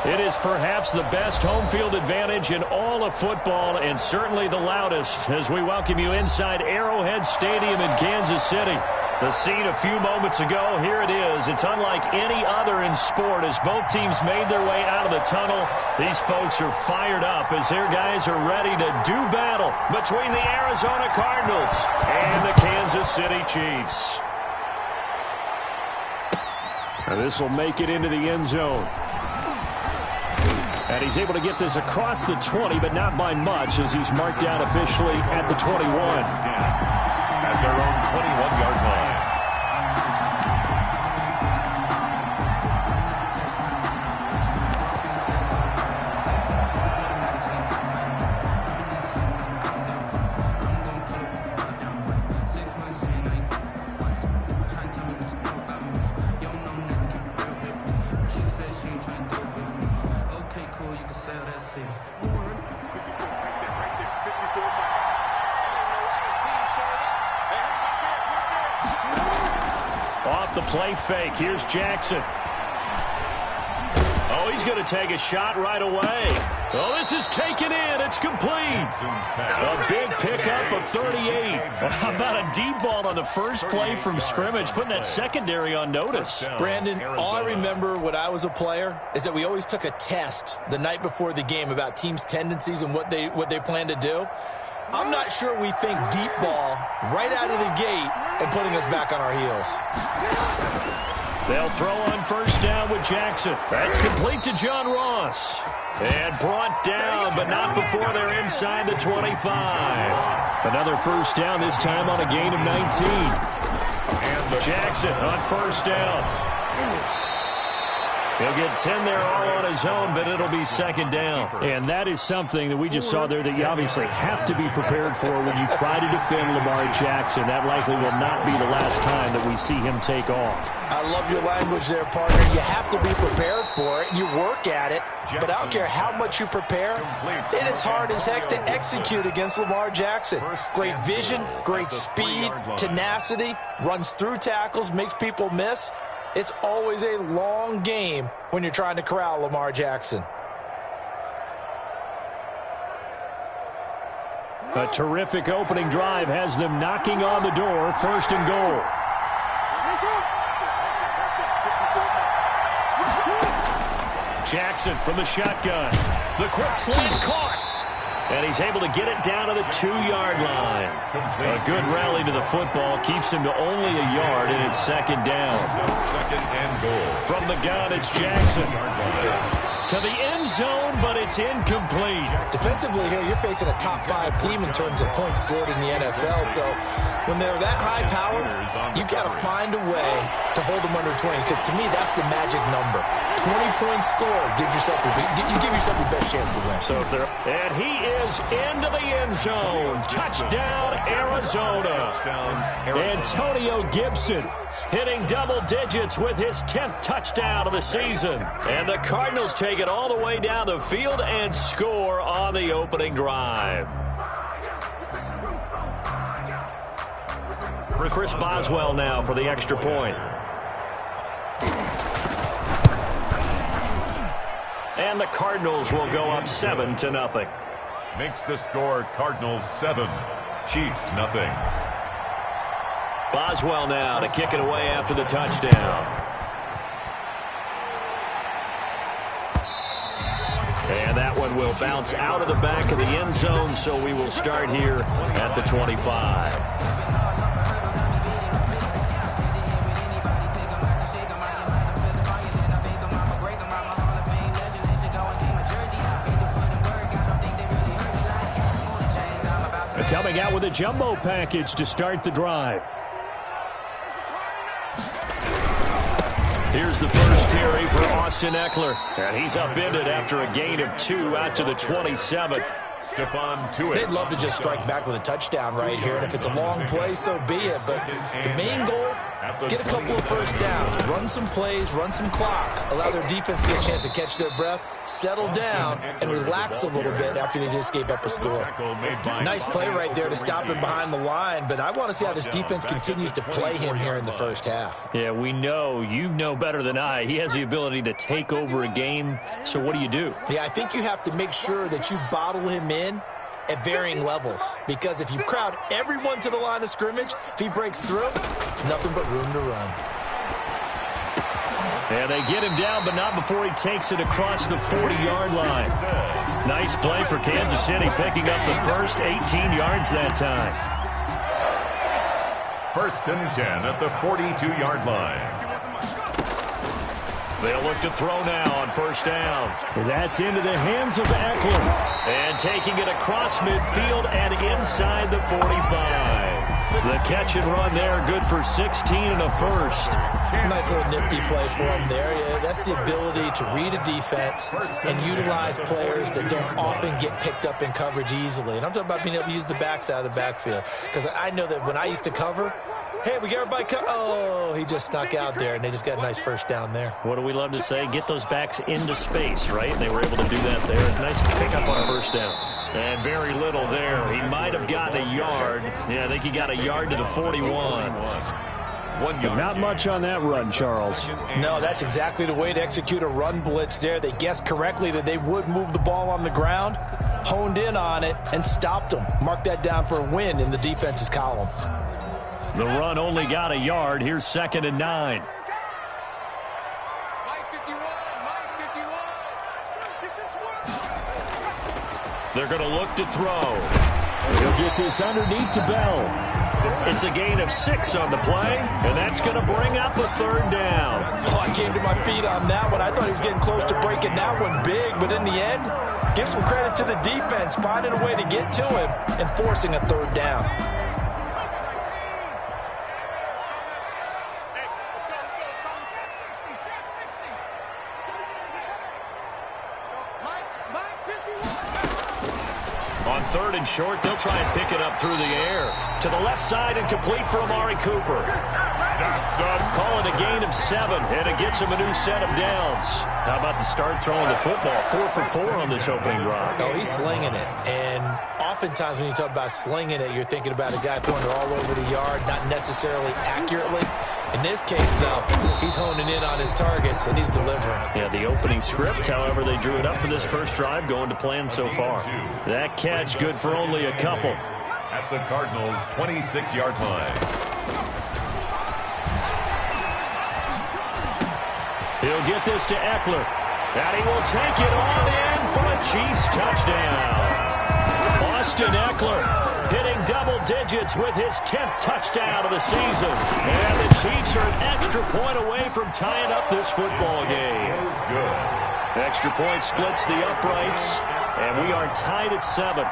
It is perhaps the best home field advantage in all of football, and certainly the loudest, as we welcome you inside Arrowhead Stadium in Kansas City. The scene a few moments ago, here it is. It's unlike any other in sport as both teams made their way out of the tunnel. These folks are fired up as their guys are ready to do battle between the Arizona Cardinals and the Kansas City Chiefs. And this will make it into the end zone. And he's able to get this across the 20, but not by much, as he's marked down officially at the 21. At their own 21-yard line. Off the play fake. Here's Jackson. Oh, he's going to take a shot right away. Oh, this is taken in. It's complete. A big pickup of 38. How about a deep ball on the first play from scrimmage, putting that secondary on notice? Brandon, all I remember when I was a player is that we always took a test the night before the game about teams' tendencies and what they plan to do. I'm not sure we think deep ball right out of the gate and putting us back on our heels. They'll throw on first down with Jackson. That's complete to John Ross. And brought down, but not before they're inside the 25. Another first down, this time on a gain of 19. And Jackson on first down. He'll get 10 there all on his own, but it'll be second down. And that is something that we just saw there that you obviously have to be prepared for when you try to defend Lamar Jackson. That likely will not be the last time that we see him take off. I love your language there, partner. You have to be prepared for it. You work at it. But I don't care how much you prepare, it is hard as heck to execute against Lamar Jackson. Great vision, great speed, tenacity, runs through tackles, makes people miss. It's always a long game when you're trying to corral Lamar Jackson. A terrific opening drive has them knocking on the door, first and goal. Jackson from the shotgun. The quick slant caught. And he's able to get it down to the 2-yard line. A good rally to the football keeps him to only a yard, and it's second down. Second and goal. From the gun, it's Jackson. To the end zone, but it's incomplete. Defensively here, you're facing a top-5 team in terms of points scored in the NFL. So when they're that high-powered, you've got to find a way to hold them under 20. Because to me, that's the magic number. 20 points scored gives yourself you give yourself your best chance to win. So if they're, and he is into the end zone. Touchdown, Arizona. Antonio Gibson hitting double digits with his 10th touchdown of the season. And the Cardinals take it all the way down the field and score on the opening drive. Chris Boswell now for the extra point. And the Cardinals will go up 7-0. Makes the score Cardinals 7, Chiefs nothing. Boswell now to kick it away after the touchdown. And that one will bounce out of the back of the end zone, so we will start here at the 25. Coming out with a jumbo package to start the drive. Here's the first carry for Austin Eckler. And he's upended after a gain of 2 out to the 27. They'd love to just strike back with a touchdown right here. And if it's a long play, so be it. But the main goal Get a couple of first downs, run some plays, run some clock, allow their defense to get a chance to catch their breath, settle down, and relax a little bit after they just gave up a score. Nice play right there to stop him behind the line, but I want to see how this defense continues to play him here in the first half. Yeah, we know, you know better than I, he has the ability to take over a game, so what do? Yeah, I think you have to make sure that you bottle him in at varying levels, because if you crowd everyone to the line of scrimmage, if he breaks through, it's nothing but room to run. And they get him down, but not before he takes it across the 40-yard line. Nice play for Kansas City, picking up the first 18 yards that time. 1st and 10 at the 42-yard line. They'll look to throw now on first down. That's into the hands of Eckler. And taking it across midfield and inside the 45. The catch and run there, good for 16 and a first. Nice little nifty play for him there. Yeah, that's the ability to read a defense and utilize players that don't often get picked up in coverage easily. And I'm talking about being able to use the backs out of the backfield. Because I know that when I used to cover, hey, we got everybody oh, he just snuck out there, and they just got a nice first down there. What do we love to say? Get those backs into space, right? And they were able to do that there. Nice pickup on first down. And very little there. He might have gotten a yard. Yeah, I think he got a yard to the 41. 1 yard. Not much on that run, Charles. No, that's exactly the way to execute a run blitz there. They guessed correctly that they would move the ball on the ground, honed in on it, and stopped them. Mark that down for a win in the defense's column. The run only got a yard. Here's 2nd and 9. They're going to look to throw. He'll get this underneath to Bell. It's a gain of 6 on the play, and that's going to bring up a 3rd down. Oh, I came to my feet on that one. I thought he was getting close to breaking that one big, but in the end, give some credit to the defense, finding a way to get to him and forcing a 3rd down. On 3rd and short, they'll try and pick it up through the air. To the left side and complete for Amari Cooper. Call it a gain of 7, and it gets him a new set of downs. How about the start throwing the football? 4 for 4 on this opening drive. Oh, he's slinging it. And oftentimes when you talk about slinging it, you're thinking about a guy throwing it all over the yard, not necessarily accurately. In this case, though, he's honing in on his targets, and he's delivering. Yeah, the opening script, however, they drew it up for this first drive, going to plan so far. That catch good for only a couple. At the Cardinals' 26-yard line. He'll get this to Eckler, and he will take it on in for a Chiefs touchdown. Austin Eckler hitting double digits with his 10th touchdown of the season. And the Chiefs are an extra point away from tying up this football game. Extra point splits the uprights, and we are tied at 7.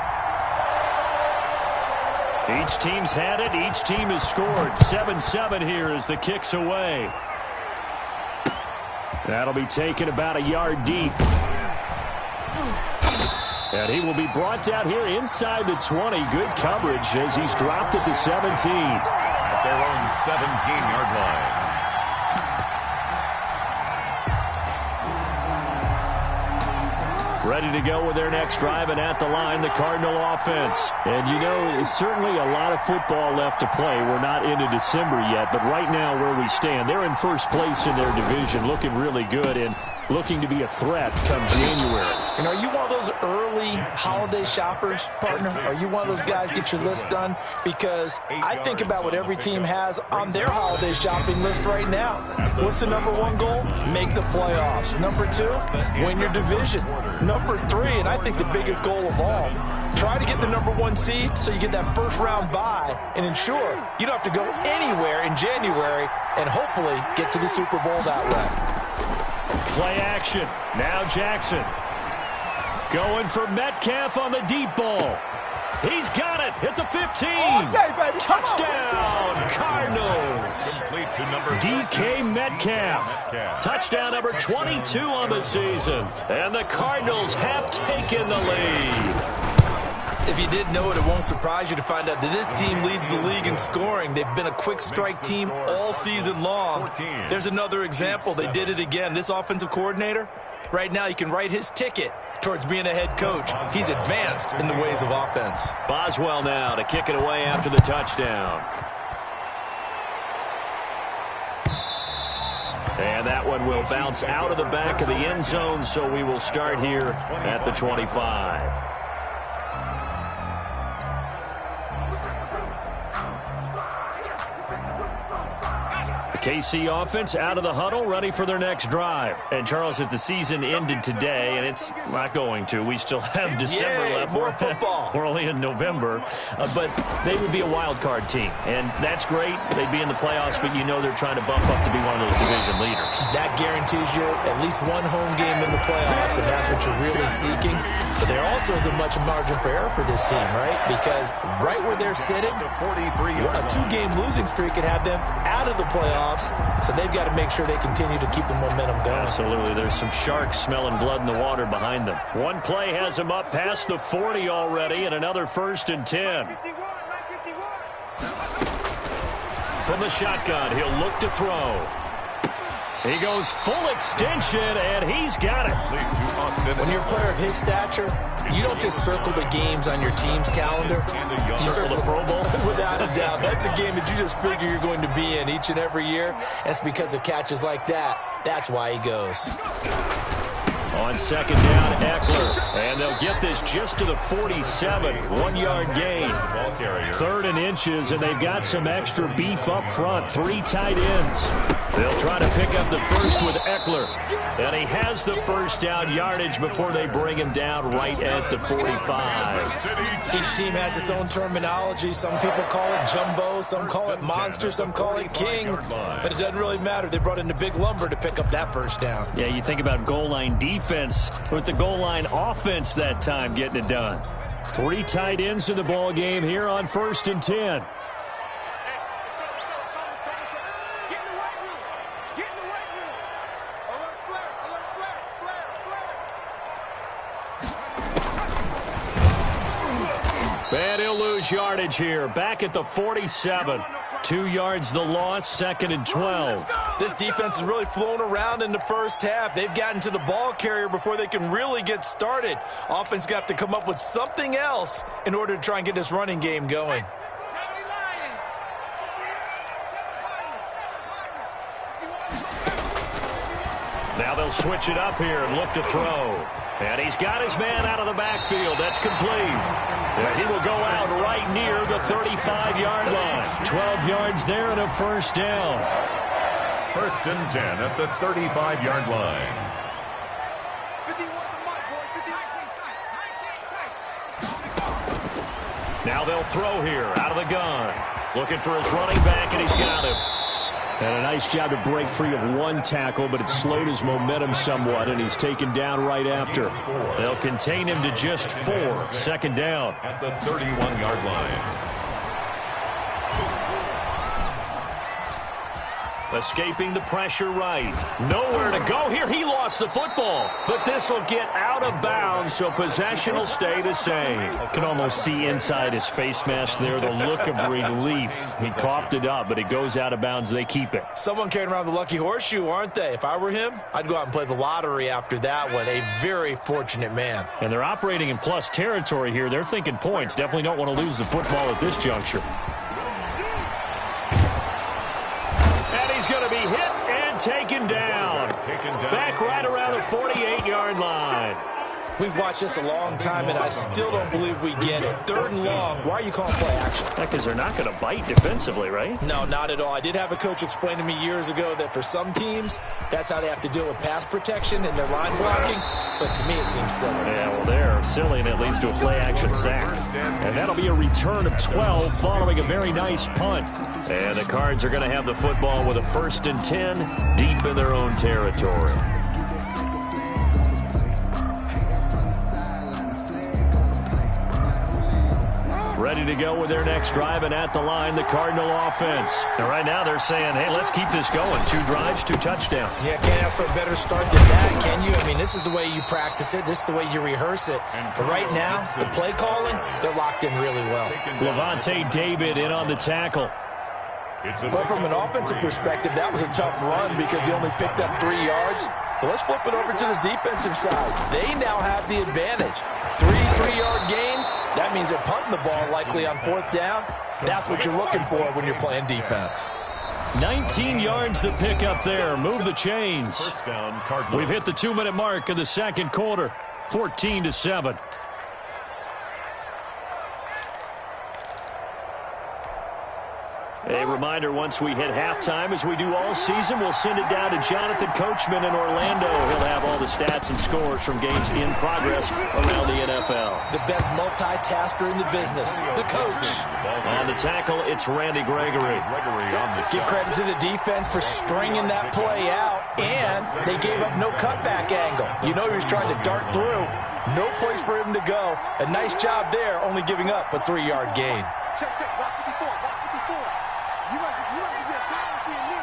Each team's had it. Each team has scored. 7-7 here as the kick's away. That'll be taken about a yard deep. And he will be brought down here inside the 20. Good coverage as he's dropped at the 17. At their own 17-yard line. Ready to go with their next drive, and at the line, the Cardinal offense. And, you know, certainly a lot of football left to play. We're not into December yet, but right now where we stand, they're in first place in their division, looking really good and looking to be a threat come January. And are you one of those early holiday shoppers, partner? Are you one of those guys get your list done? Because I think about what every team has on their holiday shopping list right now. What's the #1 goal? Make the playoffs. #2, win your division. #3, and I think the biggest goal of all, try to get the #1 seed so you get that first-round bye and ensure you don't have to go anywhere in January and hopefully get to the Super Bowl that way. Play action. Now Jackson. Going for Metcalf on the deep ball. He's got it at the 15. Touchdown, Cardinals. DK Metcalf. Touchdown number 22 on the season. And the Cardinals have taken the lead. If you didn't know it, it won't surprise you to find out that this team leads the league in scoring. They've been a quick strike team all season long. There's another example. They did it again. This offensive coordinator, right now you can write his ticket towards being a head coach. He's advanced in the ways of offense. Boswell now to kick it away after the touchdown. And that one will bounce out of the back of the end zone, so we will start here at the 25. KC offense out of the huddle, ready for their next drive. And, Charles, if the season ended today, and it's not going to, we still have December left. More football. We're only in November. But they would be a wild card team. And that's great. They'd be in the playoffs, but you know they're trying to bump up to be one of those division leaders. That guarantees you at least one home game in the playoffs, and that's what you're really seeking. But there also isn't much margin for error for this team, right? Because right where they're sitting, a two-game losing streak could have them out of the playoffs. So they've got to make sure they continue to keep the momentum going. Absolutely. There's some sharks smelling blood in the water behind them. One play has them up past the 40 already, and another 1st and 10. From the shotgun, he'll look to throw. He goes full extension, and he's got it. When you're a player of his stature, you don't just circle the games on your team's calendar. You circle the Pro Bowl? Without a doubt. That's a game that you just figure you're going to be in each and every year. That's because of catches like that. That's why he goes. On 2nd down, Eckler. And they'll get this just to the 47. 1-yard gain. 3rd and inches, and they've got some extra beef up front. 3 tight ends. They'll try to pick up the first with Eckler. And he has the first down yardage before they bring him down right at the 45. Each team has its own terminology. Some people call it jumbo, some call it monster, some call it king. But it doesn't really matter. They brought in the big lumber to pick up that first down. Yeah, you think about goal line defense with the goal line offense that time getting it done. 3 tight ends in the ball game here on 1st and 10. And he'll lose yardage here. Back at the 47. 2 yards the loss, 2nd and 12. This defense has really flown around in the first half. They've gotten to the ball carrier before they can really get started. Offense got to come up with something else in order to try and get this running game going. Now they'll switch it up here and look to throw. And he's got his man out of the backfield. That's complete. And he will go out right near the 35-yard line. 12 yards there and a first down. 1st and 10 at the 35-yard line. Now they'll throw here out of the gun. Looking for his running back, and he's got him. And a nice job to break free of 1 tackle, but it slowed his momentum somewhat, and he's taken down right after. They'll contain him to just 4. 2nd down. At the 31-yard line. Escaping the pressure right. Nowhere to go here. He lost the football. But this will get out of bounds, so possession will stay the same. Can almost see inside his face mask there the look of relief. He coughed it up, but it goes out of bounds. They keep it. Someone carrying around the lucky horseshoe, aren't they? If I were him, I'd go out and play the lottery after that one. A very fortunate man. And they're operating in plus territory here. They're thinking points. Definitely don't want to lose the football at this juncture. He's going to be hit and taken down. Back right around the 48-yard line. We've watched this a long time, and I still don't believe we get it. 3rd and long. Why are you calling play action? Because they're not going to bite defensively, right? No, not at all. I did have a coach explain to me years ago that for some teams, that's how they have to deal with pass protection and their line blocking. But to me, it seems silly. Yeah, well, they're silly, and it leads to a play-action sack. And that'll be a return of 12 following a very nice punt. And the Cards are going to have the football with a 1st and 10 deep in their own territory. Ready ready to go with their next drive, and at the line, the Cardinal offense. And right now they're saying, hey, let's keep this going. 2 drives, 2 touchdowns. Yeah, can't ask for a better start than that, can you? I mean, this is the way you practice it. This is the way you rehearse it. But right now, the play calling, they're locked in really well. Levante David in on the tackle. But from an offensive perspective, that was a tough run because he only picked up 3 yards. But let's flip it over to the defensive side. They now have the advantage. 3 3-yard gains, that means they're punting the ball likely on 4th down. That's what you're looking for when you're playing defense. 19 yards to pick up there. Move the chains. First down, Cardinals. We've hit the 2-minute mark of the second quarter. 14-7. A reminder, once we hit halftime, as we do all season, we'll send it down to Jonathan Coachman in Orlando. He'll have all the stats and scores from games in progress around the NFL. The best multitasker in the business, the coach. On the tackle, it's Randy Gregory. Give credit to the defense for stringing that play out, and they gave up no cutback angle. You know he was trying to dart through. No place for him to go. A nice job there, only giving up a 3-yard gain. Check, box 54, box 54. You must be getting tired of seeing me.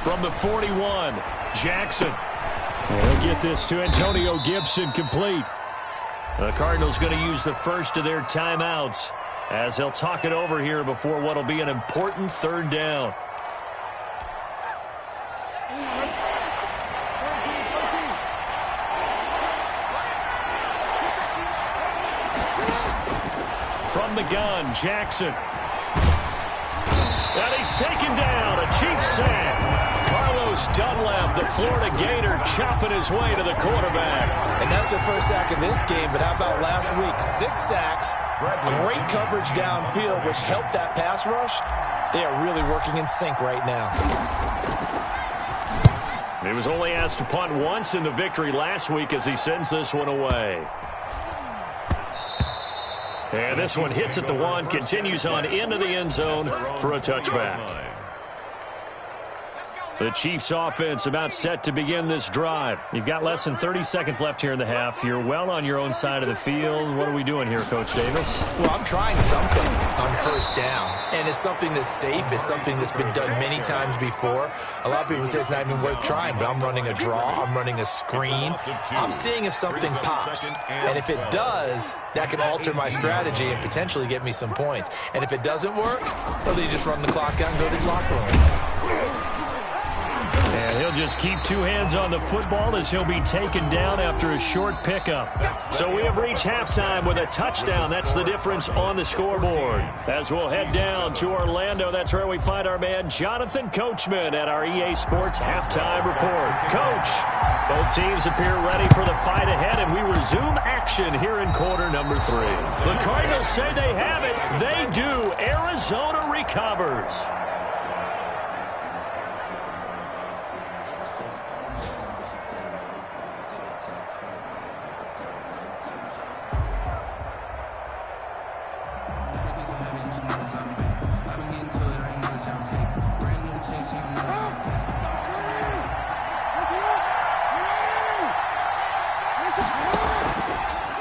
From the 41, Jackson. They'll get this to Antonio Gibson complete. The Cardinals going to use the first of their timeouts as they'll talk it over here before what will be an important 3rd down. From the gun, Jackson. And he's taken down. A Chiefs sack. Carlos Dunlap, the Florida Gator, chopping his way to the quarterback. And that's their first sack of this game, but how about last week? 6 sacks, great coverage downfield, which helped that pass rush. They are really working in sync right now. He was only asked to punt once in the victory last week as he sends this one away. And this one hits at the 1, continues on into the end zone for a touchback. The Chiefs offense about set to begin this drive. You've got less than 30 seconds left here in the half. You're well on your own side of the field. What are we doing here, Coach Davis? Well, I'm trying something on 1st down. And it's something that's safe. It's something that's been done many times before. A lot of people say it's not even worth trying, but I'm running a draw. I'm running a screen. I'm seeing if something pops. And if it does, that can alter my strategy and potentially get me some points. And if it doesn't work, well, then you just run the clock out and go to the locker room. And he'll just keep 2 hands on the football as he'll be taken down after a short pickup. So we have reached halftime with a touchdown. That's the difference on the scoreboard. As we'll head down to Orlando, that's where we find our man Jonathan Coachman at our EA Sports Halftime Report. Coach, both teams appear ready for the fight ahead, and we resume action here in quarter number 3. The Cardinals say they have it. They do. Arizona recovers.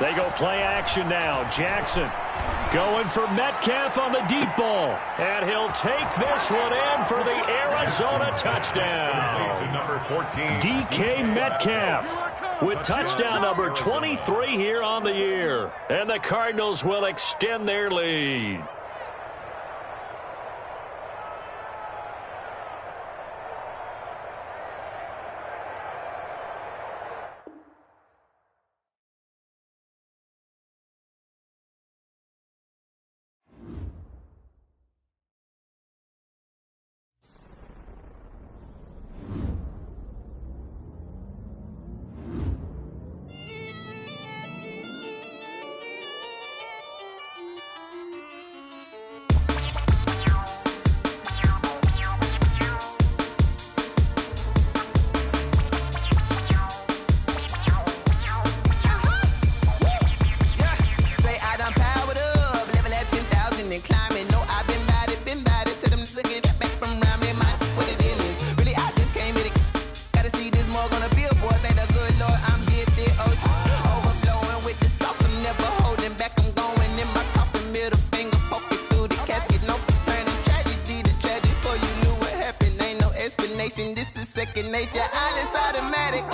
They go play action now. Jackson going for Metcalf on the deep ball. And he'll take this one in for the Arizona touchdown. DK Metcalf with touchdown number 23 here on the year. And the Cardinals will extend their lead. man, this is second nature. All is automatic.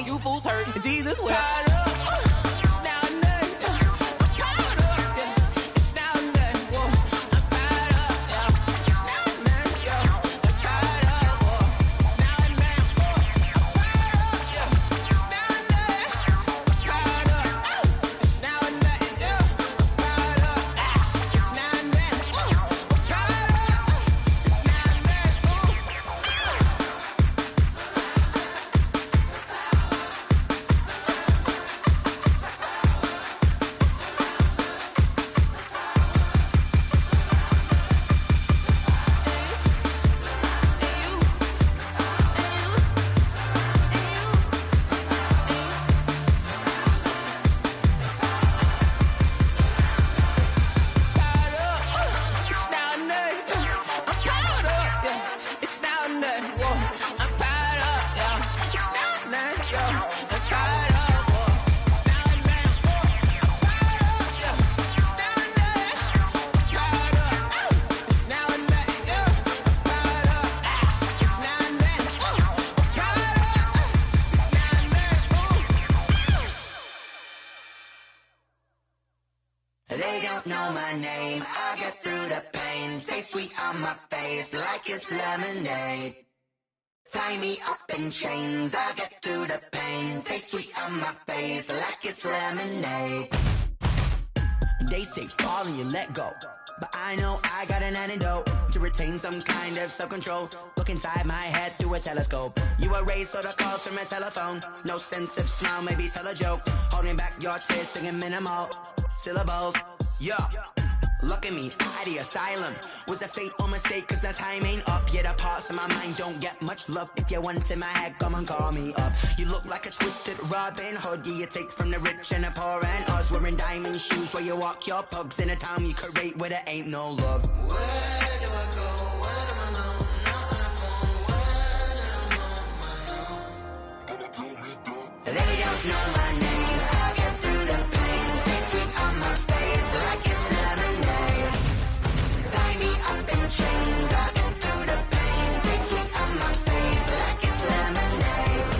You fools hurt. Jesus will. They don't know my name, I get through the pain. Taste sweet on my face like it's lemonade. Tie me up in chains, I get through the pain. Taste sweet on my face like it's lemonade. They say fall and you let go, but I know I got an antidote to retain some kind of self-control. Look inside my head through a telescope. You erase all the calls from a telephone. No sense of smile, maybe tell a joke. Holding back your tears, singing minimal syllables. Yeah, look at me, at the asylum. Was a fate or mistake, cause the time ain't up. Yet the parts of my mind don't get much love. If you want in my head, come and call me up. You look like a twisted Robin Hood. Yeah, you take from the rich and the poor and us. Wearing diamond shoes where you walk your pugs in a town you create where there ain't no love. Where do I go? Where do I know? Not on the phone. Where am I on my own? They don't know my name. I get through the pain. Taste sweet on my face like it's lemonade. Tie me up in chains. I get through the pain. Taste sweet on my face like it's lemonade.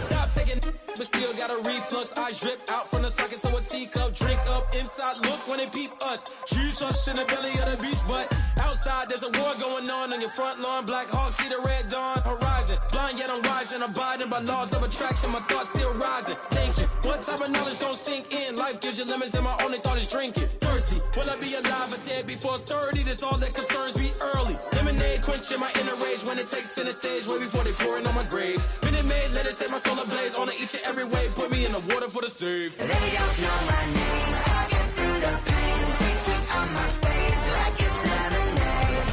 Stop taking, but still got a reflux. I drip out from the socket to a teacup. Drink up inside, look when they peep us. She's us in the belly of the beach, but outside there's a war going on your front lawn. Black Hawk see the red dawn horizon. Blind yet I'm rising, abiding by laws of attraction. My thoughts still rising, thinking what type of knowledge don't sink in. Life gives you limits and my only thought is drinking. Thirsty, will I be alive or dead before 30? That's all that concerns me early. Lemonade quenching my inner rage when it takes center stage way before they pour it on my grave. Minute Maid, let it set my soul ablaze. On each and every way, put me in the water for the save. They don't know my name, I get through the pain. Taste sweet on my face like it's lemonade.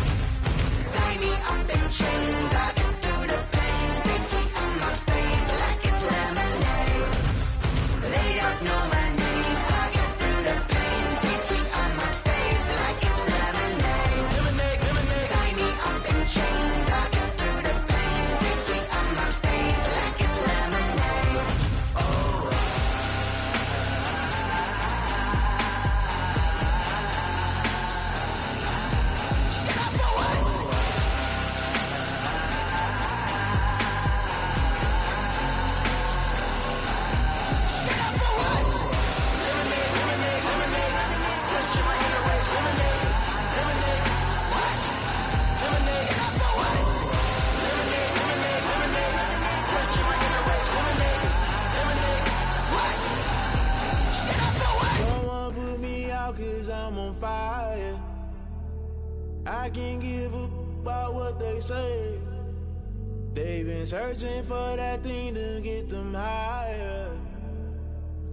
Tie me up in chains, I get through the pain. Taste sweet on my face like it's lemonade. They don't know my name, I get through the pain. Taste sweet on my face like it's lemonade. Lemonade, lemonade. Tie me up in chains, I get through the pain. Taste sweet on my face like it's lemonade. Oh. I can't give up about what they say. They've been searching for that thing to get them higher.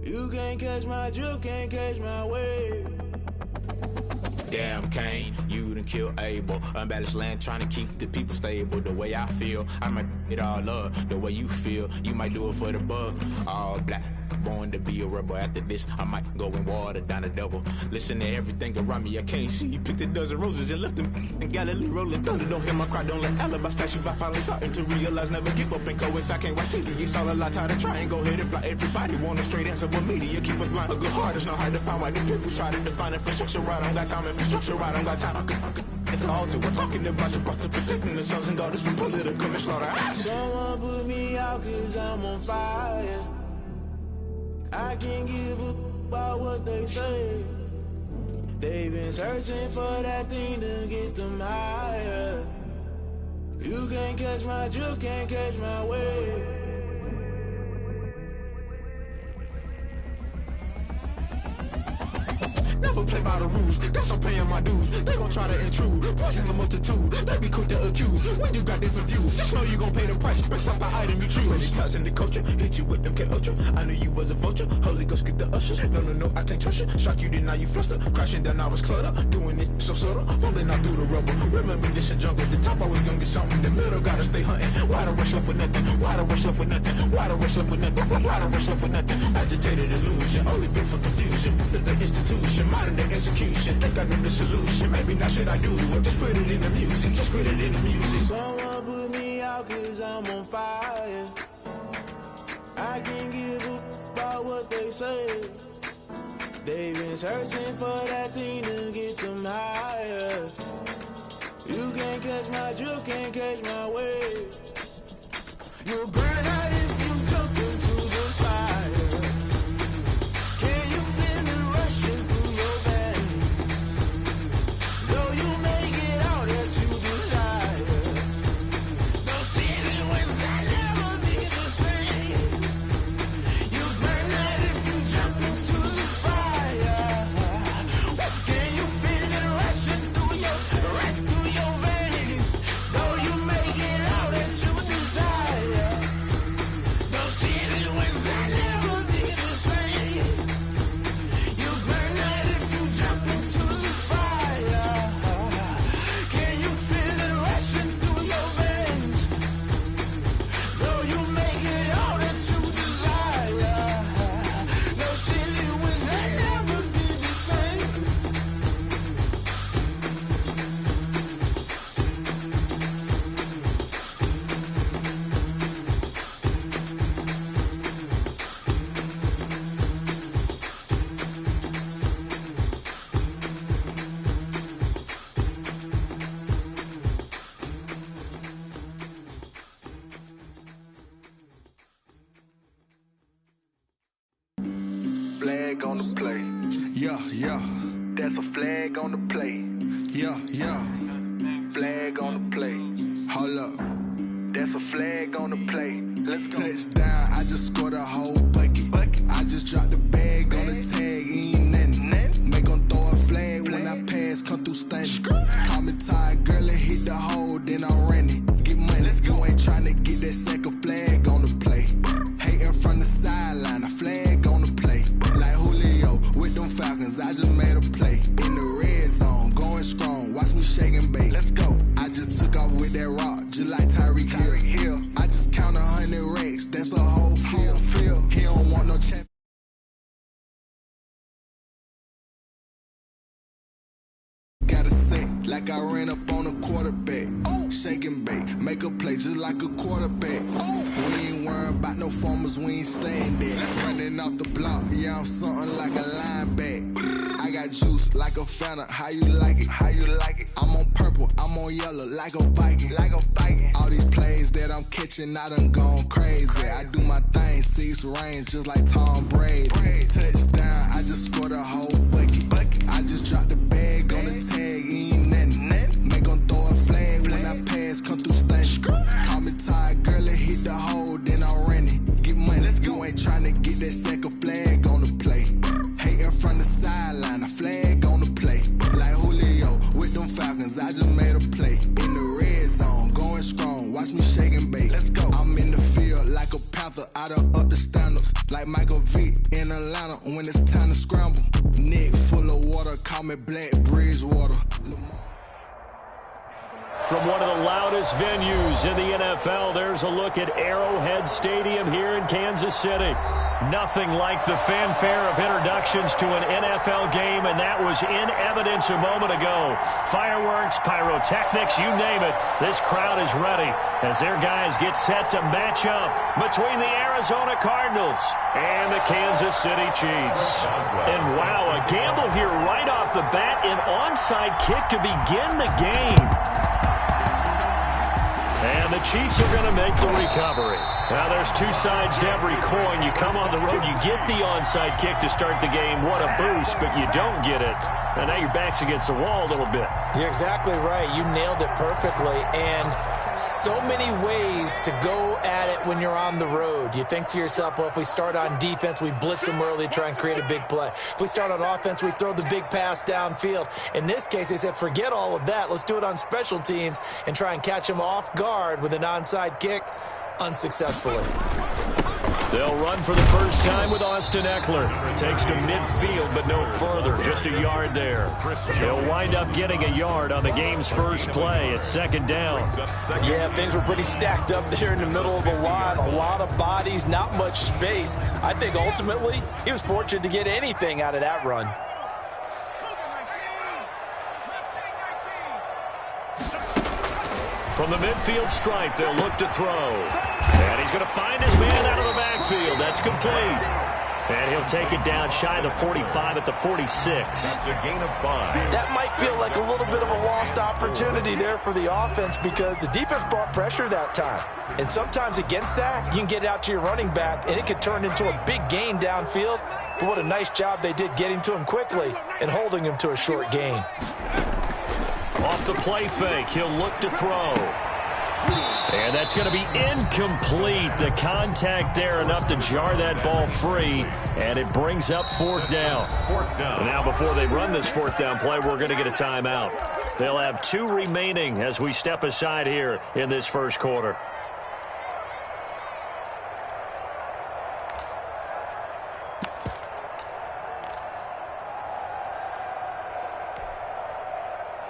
You can't catch my drift, can't catch my wave. Damn, Kane, you done killed Abel. Unbalanced land, trying to keep the people stable. The way I feel, I might it all up. The way you feel, you might do it for the bug. All black, born to be a rebel. After this, I might go and water down the devil. Listen to everything around me, I can't see. Picked a dozen roses and left them in Galilee rolling thunder. Don't hear my cry, don't let alibis pass you. I finally starting to realize, never give up and coincide. I can't watch TV, it's all a lot. Tired of trying, go ahead and fly. Everybody want a straight answer, but media keep us blind. A good heart is not hard to find. Why the people try to define infrastructure right? I don't got time, infrastructure right, I don't got time. I could it's all to we're talking about your to protecting the sons and daughters from political manslaughter. Someone put me out cause I'm on fire. I can't give up about what they say. They've been searching for that thing to get them higher. You can't catch my drift, can't catch my wave. Never play by the rules, guess I'm paying my dues. They gon' try to intrude, poison the multitude. They be quick to accuse, when you got different views. Just know you gon' pay the price, based off the item you choose. Many times in the culture, hit you with them K-Ultra. I knew you was a vulture, Holy Ghost get the ushers. No, I can't trust you. Shock you, then now you fluster. Crashing down, I was clutter. Doing this so subtle, falling out through the rubble. Remember this in jungle, the top I was gonna get something. In the middle, gotta stay hunting. Why the rush left for nothing? Why the rush left for nothing? Why the rush left for nothing? Why the rush left for nothing? Agitated illusion, only been for confusion. The institution, modern day execution. Think I know the solution. Maybe not should I do it? Just put it in the music. Just put it in the music. Someone put me out cause I'm on fire. I can't give up about what they say. They've been searching for that thing to get them higher. You can't catch my drift, can't catch my wave. You'll burn out if you jump into the fire. Can you feel it rushing through your veins? Though you make it all that you desire. Those city winds that never be the same. You burn out if you jump into the fire. Can you feel it rushing through your veins? Though you make it all that you desire. Those city winds that never be the same. You burn out if you jump into the fire. Can you feel it rushing through your veins? Though you make it all that you desire. Those silly winds that never be the same. Flag on the play. Yeah. That's a flag on the play. Yeah. Flag on the play. Hold up. That's a flag on the play. Let's go. Touchdown, I just scored a whole bucket. I just dropped the bag on the tag, ain't nothing. Make 'em throw a flag when I pass, come through stunning. Call me tired, girl, and hit the hole, then I'm running. Get money, you ain't tryna get that second flag on the play. Hating from the sideline, a flag on the play. Like Julio with them Falcons, I just made a play. In the red zone, going strong, watch me shake and bake. Let's go. I just took off with that rock, just like Tyreek Hill. I just count 100 racks, that's a whole field. He don't want no champ. Got a set like I ran up on a quarterback. Shake and bake, make a play just like a quarterback. We ain't worrying about no formers, we ain't staying there. Running off the block, yeah, I'm something like a lineback. I got juice like a Fanta, how you like it? I'm on purple, I'm on yellow like a Viking. All these plays that I'm catching, I done gone crazy. I do my thing, 6 range just like Tom Brady. Touchdown, I just scored a whole bucket. I just dropped the bag on the tag, ain't nothing. Make 'em throw a flag when I pass, come through stunning. Call me tired, girl, and hit the hole, then I'm running. Get money, you ain't tryna get that second flag on the play. Hating from the sideline, a flag on the play. Like Julio with them Falcons, I just made in Atlanta when it's time to scramble. Neck full of water, call me Black Bridgewater. From one of the loudest venues in the NFL, there's a look at Arrowhead Stadium here in Kansas City. Nothing like the fanfare of introductions to an NFL game, and that was in evidence a moment ago. Fireworks, pyrotechnics, you name it. This crowd is ready as their guys get set to match up between the Arizona Cardinals and the Kansas City Chiefs. And wow, a gamble here right off the bat, an onside kick to begin the game. And the Chiefs are going to make the recovery. Now, there's two sides to every coin. You come on the road, you get the onside kick to start the game. What a boost, but you don't get it. And now your back's against the wall a little bit. You're exactly right. You nailed it perfectly. And so many ways to go at it when you're on the road. You think to yourself, well, if we start on defense, we blitz them early, try and create a big play. If we start on offense, we throw the big pass downfield. In this case, they said, forget all of that. Let's do it on special teams and try and catch them off guard with an onside kick unsuccessfully. They'll run for the first time with Austin Eckler. Takes to midfield, but no further. Just a yard there. They'll wind up getting a yard on the game's first play. It's second down. Yeah, things were pretty stacked up there in the middle of the line. A lot of bodies, not much space. I think ultimately he was fortunate to get anything out of that run. From the midfield stripe, they'll look to throw. And he's going to find his man out of the backfield. That's complete. And he'll take it down shy of the 45 at the 46. That's a gain of 5. That might feel like a little bit of a lost opportunity there for the offense because the defense brought pressure that time. And sometimes against that, you can get it out to your running back, and it could turn into a big gain downfield. But what a nice job they did getting to him quickly and holding him to a short gain. Off the play fake, he'll look to throw. And that's going to be incomplete. The contact there enough to jar that ball free, and it brings up fourth down. Now, before they run this fourth down play, we're going to get a timeout. They'll have 2 remaining as we step aside here in this first quarter.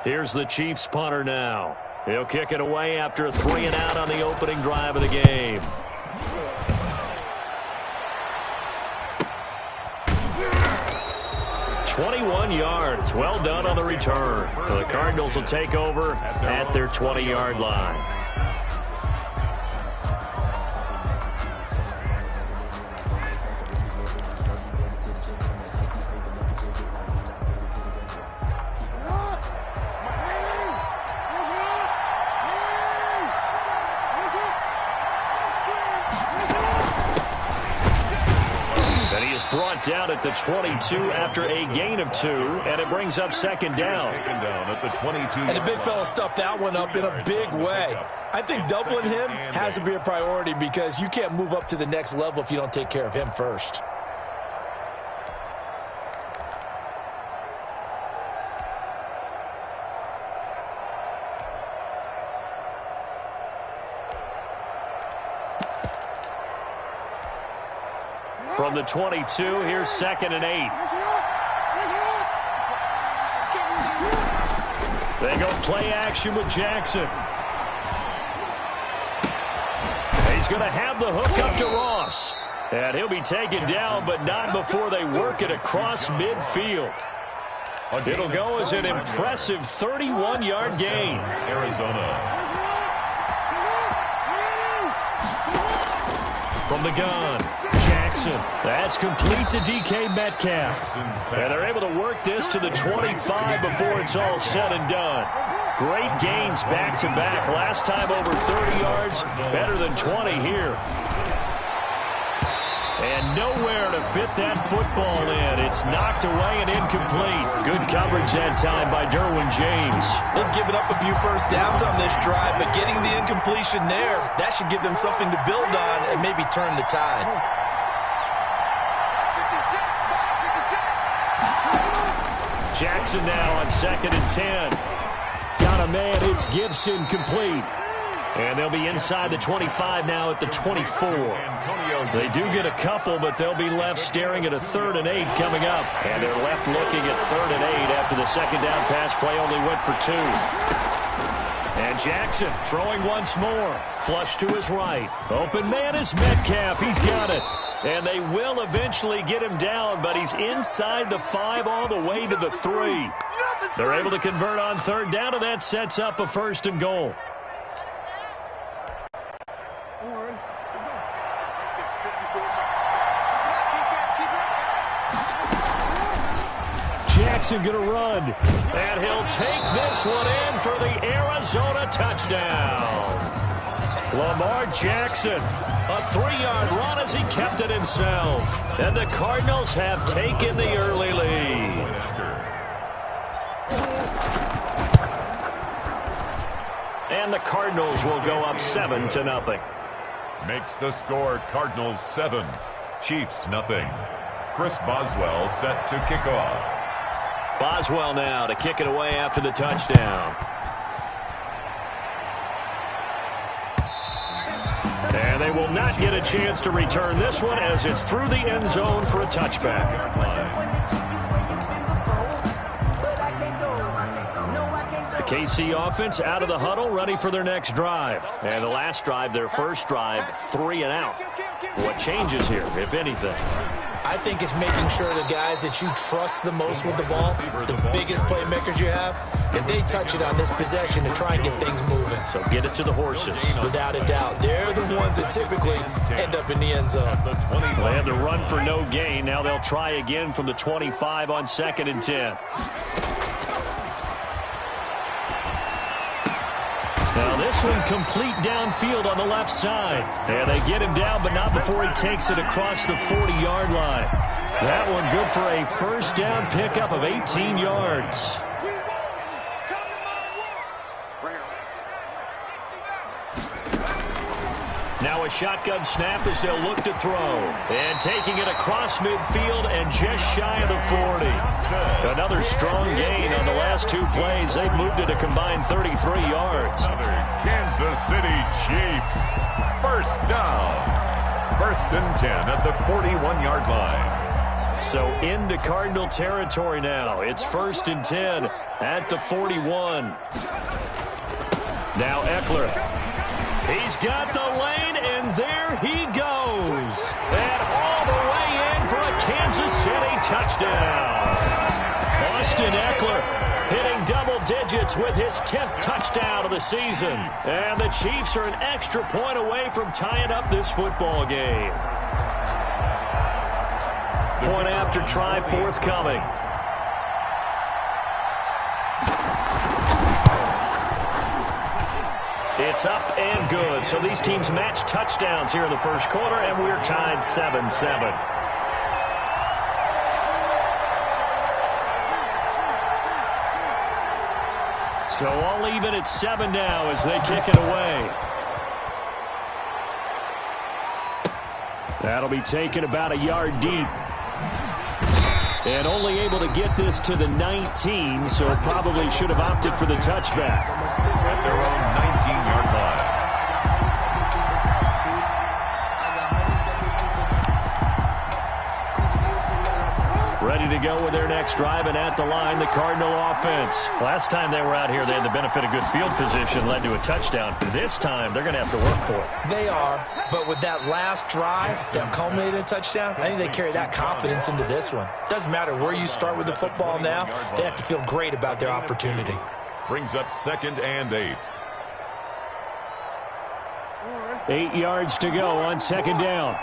Here's the Chiefs punter now. He'll kick it away after a 3 and out on the opening drive of the game. "21 yards. Well done on the return. The Cardinals will take over at their 20-yard line. Brought down at the 22 after a gain of 2, and it brings up second down. At the 22. And the big fella stuffed that one up in a big way. I think doubling him has to be a priority because you can't move up to the next level if you don't take care of him first. From the 22, here's second and 8. They go play action with Jackson. He's going to have the hook up to Ross. And he'll be taken down, but not before they work it across midfield. It'll go as an impressive 31-yard gain. Arizona. From the gun, Jackson. That's complete to DK Metcalf. And they're able to work this to the 25 before it's all said and done. Great gains back-to-back. Last time over 30 yards, better than 20 here. And nowhere to fit that football in. It's knocked away and incomplete. Good coverage that time by Derwin James. They've given up a few first downs on this drive, but getting the incompletion there, that should give them something to build on and maybe turn the tide. Jackson now on second and 10. Got a man, it's Gibson complete. And they'll be inside the 25 now at the 24. They do get a couple, but they'll be left staring at a 3rd and 8 coming up. And they're left looking at 3rd and 8 after the second down pass play only went for 2. And Jackson throwing once more. Flush to his right. Open man is Metcalf. He's got it. And they will eventually get him down, but he's inside the 5 all the way to the 3. They're able to convert on 3rd down, and that sets up a 1st and goal. Jackson going to run, and he'll take this one in for the Arizona touchdown. Lamar Jackson, a 3-yard run as he kept it himself. And the Cardinals have taken the early lead. And the Cardinals will go up 7-0. Makes the score Cardinals 7, Chiefs nothing. Chris Boswell set to kick off. Boswell now to kick it away after the touchdown. And they will not get a chance to return this one as it's through the end zone for a touchback. The KC offense out of the huddle, ready for their next drive. And the last drive, their first drive, 3 and out. What changes here, if anything? I think it's making sure the guys that you trust the most with the ball, the biggest playmakers you have, that they touch it on this possession to try and get things moving. So get it to the horses. Without a doubt. They're the ones that typically end up in the end zone. They had the run for no gain. Now they'll try again from the 25 on 2nd and 10. Now this one complete downfield on the left side. And they get him down, but not before he takes it across the 40-yard line. That one good for a 1st down pickup of 18 yards. Now a shotgun snap as they'll look to throw. And taking it across midfield and just shy of the 40. Another strong gain on the last 2 plays. They've moved it a combined 33 yards. Kansas City Chiefs. 1st down. 1st and 10 at the 41-yard line. So into Cardinal territory now. It's 1st and 10 at the 41. Now Eckler. He's got the lane, and there he goes. And all the way in for a Kansas City touchdown. Austin Eckler hitting double digits with his 10th touchdown of the season. And the Chiefs are an extra point away from tying up this football game. Point after try forthcoming. It's up and good. So these teams match touchdowns here in the first quarter, and we're tied 7-7. So all even at 7 now as they kick it away. That'll be taken about a yard deep. And only able to get this to the 19, so probably should have opted for the touchback. At their own 19-yard line. Ready to go with their next drive, and at the line, the Cardinal offense. Last time they were out here, they had the benefit of good field position, led to a touchdown. This time, they're going to have to work for it. They are, but with that last drive that culminated in a touchdown, I think they carry that confidence into this one. Doesn't matter where you start with the football now, they have to feel great about their opportunity. Brings up 2nd and 8. 8 yards to go on 2nd down.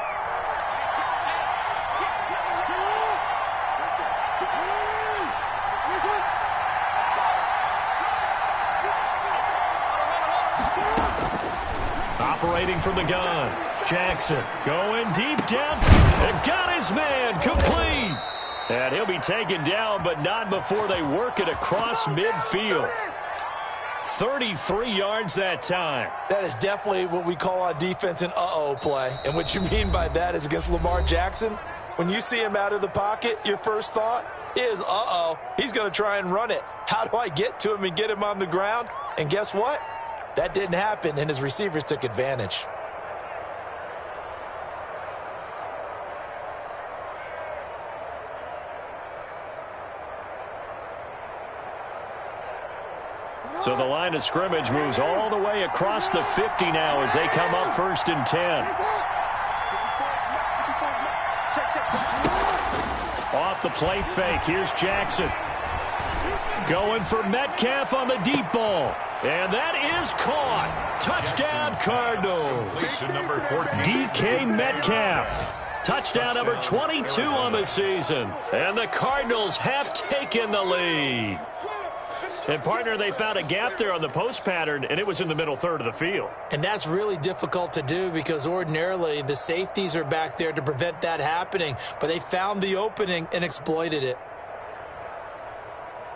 Operating from the gun. Jackson going deep down. And got his man complete. And he'll be taken down, but not before they work it across midfield. 33 yards that time. That is definitely what we call on defense an uh-oh play. And what you mean by that is against Lamar Jackson, when you see him out of the pocket, your first thought is, uh-oh, he's going to try and run it. How do I get to him and get him on the ground? And guess what? That didn't happen, and his receivers took advantage. So the line of scrimmage moves all the way across the 50 now as they come up 1st and 10. Off the play fake, here's Jackson. Going for Metcalf on the deep ball. And that is caught. Touchdown, Cardinals. DK Metcalf. Touchdown number 22 on the season. And the Cardinals have taken the lead. And, partner, they found a gap there on the post pattern, and it was in the middle third of the field. And that's really difficult to do because ordinarily the safeties are back there to prevent that happening. But they found the opening and exploited it.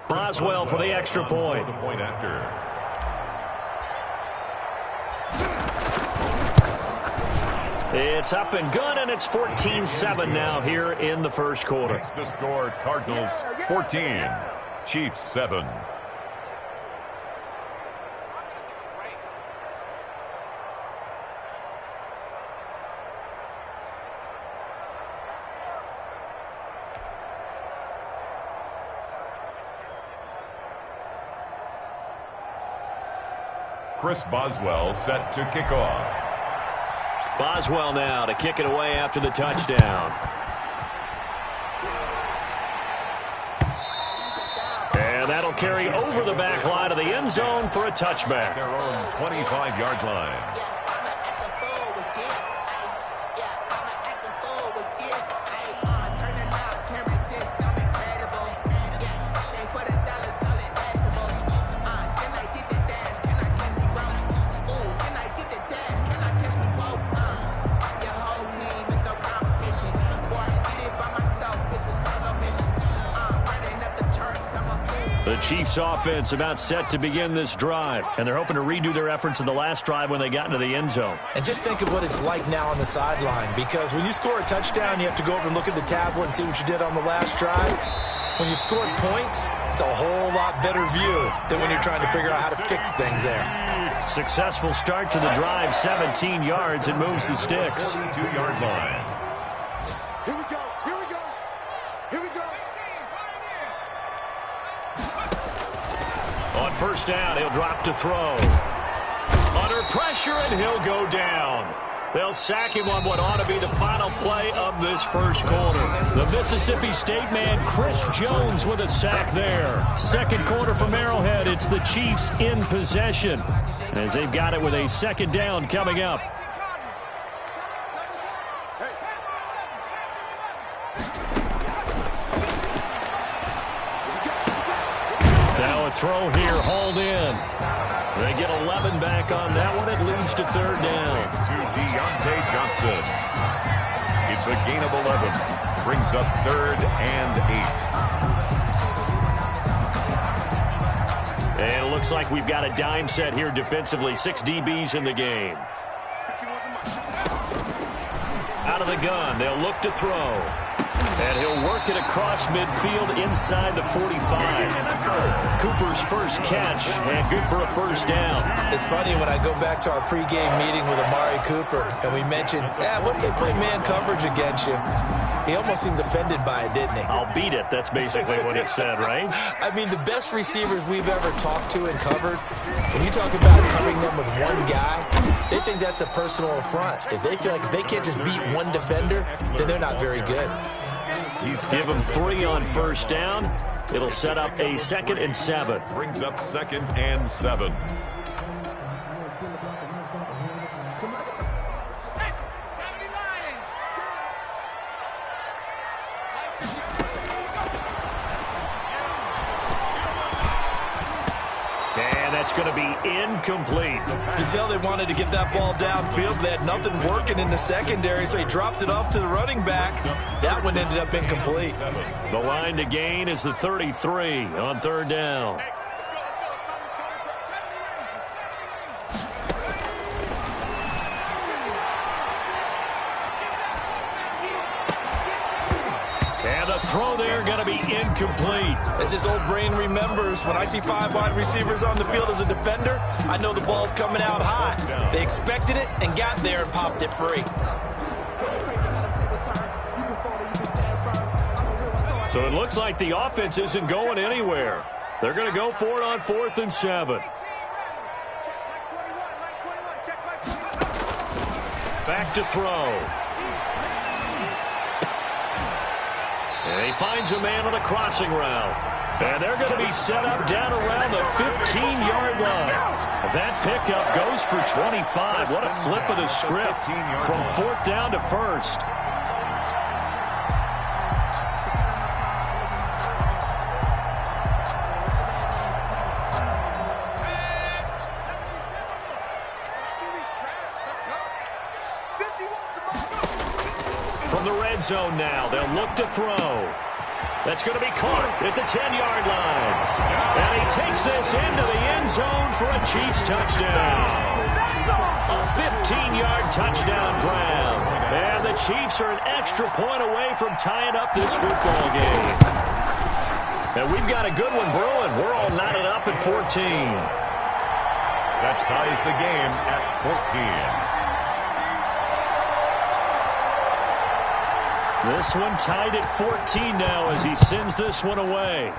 Boswell for the extra point. It's up and good, and it's 14-7 now here in the first quarter. Makes the score Cardinals 14, Chiefs 7. Chris Boswell set to kick off. Boswell now to kick it away after the touchdown. And that'll carry over the back line of the end zone for a touchback. Their own 25-yard line. The Chiefs offense about set to begin this drive, and they're hoping to redo their efforts in the last drive when they got into the end zone. And just think of what it's like now on the sideline, because when you score a touchdown, you have to go over and look at the tablet and see what you did on the last drive. When you score points, it's a whole lot better view than when you're trying to figure out how to fix things there. Successful start to the drive, 17 yards, and moves the sticks. 2-yard line. Here we go. Here we go. Here we go. On first down, he'll drop to throw. Under pressure, and he'll go down. They'll sack him on what ought to be the final play of this first quarter. The Mississippi State man, Chris Jones, with a sack there. Second quarter from Arrowhead, it's the Chiefs in possession, as they've got it with a second down coming up. Now a throw here, hauled in. They get 11 back on that one. It leads to third down. To Deontay Johnson. It's a gain of 11. Brings up 3rd and 8. And it looks like we've got a dime set here defensively. 6 DBs in the game. Out of the gun, they'll look to throw. And he'll work it across midfield inside the 45. Cooper's first catch, and good for a first down. It's funny when I go back to our pregame meeting with Amari Cooper, and we mentioned, what if they play man coverage against you? He almost seemed offended by it, didn't he? I'll beat it. That's basically what he said, right? I mean, the best receivers we've ever talked to and covered, when you talk about covering them with one guy, they think that's a personal affront. If they feel like if they can't just beat one defender, then they're not very good. Give him 3 on first down. It'll set up a 2nd and 7. Brings up 2nd and 7. And that's going to be incomplete. You can tell they wanted to get that ball downfield. They had nothing working in the secondary, so he dropped it off to the running back. That one ended up incomplete. The line to gain is the 33 on third down. And the throw there going to be incomplete. As his old brain remembers, when I see 5 wide receivers on the field as a defender, I know the ball's coming out high. They expected it and got there and popped it free. So it looks like the offense isn't going anywhere. They're going to go for it on 4th and 7. Back to throw. And he finds a man on a crossing route. And they're going to be set up down around the 15-yard line. That pickup goes for 25. What a flip of the script from 4th down to 1st. From the red zone now, they'll look to throw. That's going to be caught at the 10-yard line. And he takes this into the end zone for a Chiefs touchdown. A 15-yard touchdown grab. And the Chiefs are an extra point away from tying up this football game. And we've got a good one brewing. We're all knotted up at 14. That ties the game at 14. This one tied at 14 now as he sends this one away.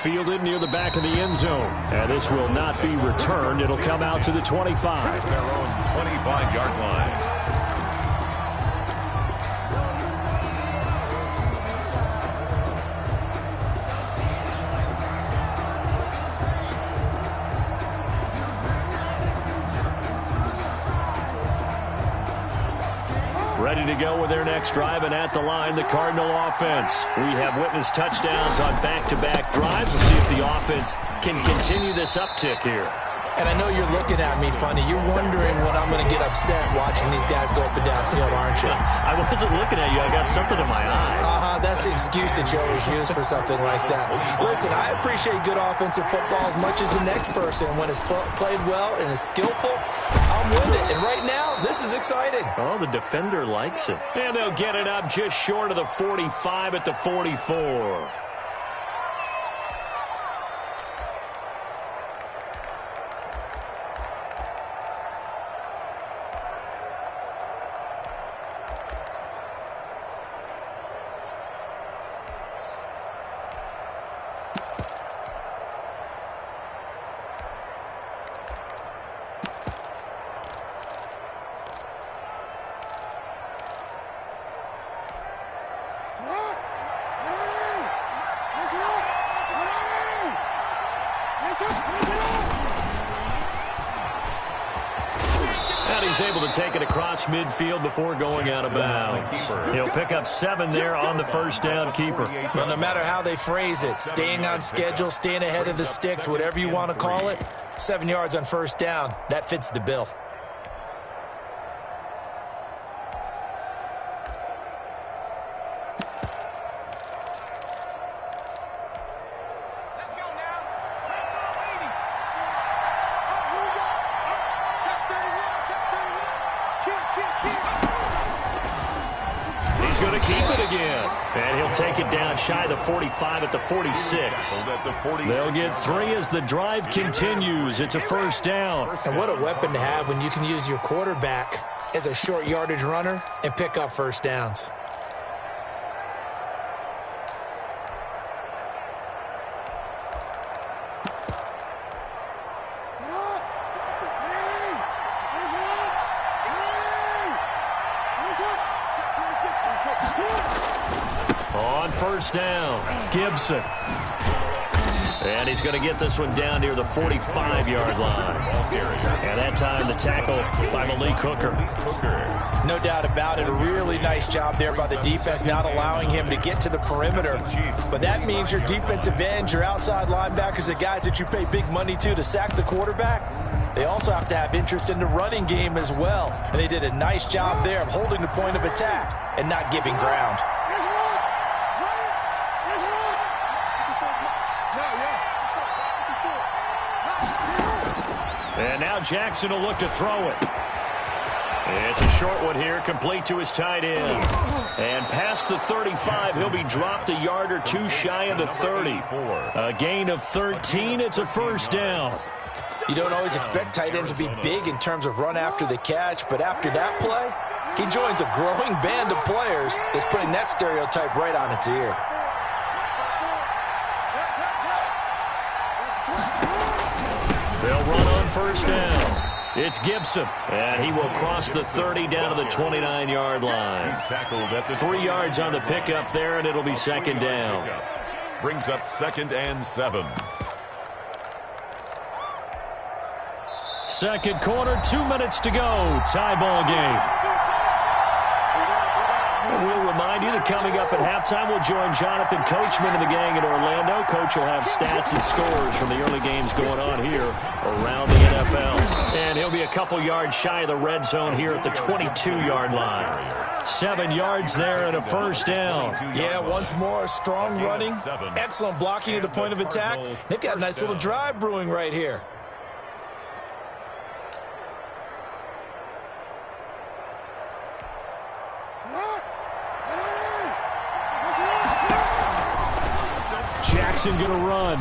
Fielded near the back of the end zone. And this will not be returned. It'll come out to the 25. Their own 25-yard line. Ready to go with their next drive, and at the line, the Cardinal offense. We have witnessed touchdowns on back-to-back drives. We'll see if the offense can continue this uptick here. And I know you're looking at me funny. You're wondering when I'm going to get upset watching these guys go up and down field, aren't you? I wasn't looking at you. I got something in my eye. That's the excuse that you always use for something like that. Listen, I appreciate good offensive football as much as the next person. When it's played well and is skillful, I'm with it. And right now, this is exciting. Oh, the defender likes it. And they'll get it up just short of the 45 at the 44. And he's able to take it across midfield before going out of bounds. He'll pick up 7 there on the first down keeper. Well, no matter how they phrase it, staying on schedule, staying ahead of the sticks, whatever you want to call it, 7 yards on first down, that fits the bill. Take it down shy of the 45 at the 46. They'll get 3 as the drive continues. It's a first down. And what a weapon to have when you can use your quarterback as a short yardage runner and pick up first downs. On first down, Gibson. And he's going to get this one down near the 45-yard line. And that time the tackle by Malik Hooker. No doubt about it. A really nice job there by the defense, not allowing him to get to the perimeter. But that means your defensive ends, your outside linebackers, the guys that you pay big money to sack the quarterback, they also have to have interest in the running game as well. And they did a nice job there of holding the point of attack and not giving ground. And now Jackson will look to throw it. It's a short one here, complete to his tight end. And past the 35, he'll be dropped a yard or two shy of the 30. A gain of 13, it's a first down. You don't always expect tight ends to be big in terms of run after the catch, but after that play, he joins a growing band of players that's putting that stereotype right on its ear. They'll run on first down. It's Gibson, and he will cross the 30 down to the 29-yard line. 3 yards on the pickup there, and it'll be second down. Brings up 2nd and 7. Second quarter, 2 minutes to go. Tie ball game. We'll remind you that coming up at halftime, we'll join Jonathan Coachman and the gang in Orlando. Coach will have stats and scores from the early games going on here around the NFL. And he'll be a couple yards shy of the red zone here at the 22-yard line. 7 yards there and a first down. Yeah, once more, strong running, excellent blocking at the point of attack. They've got a nice little drive brewing right here. Jackson going to run.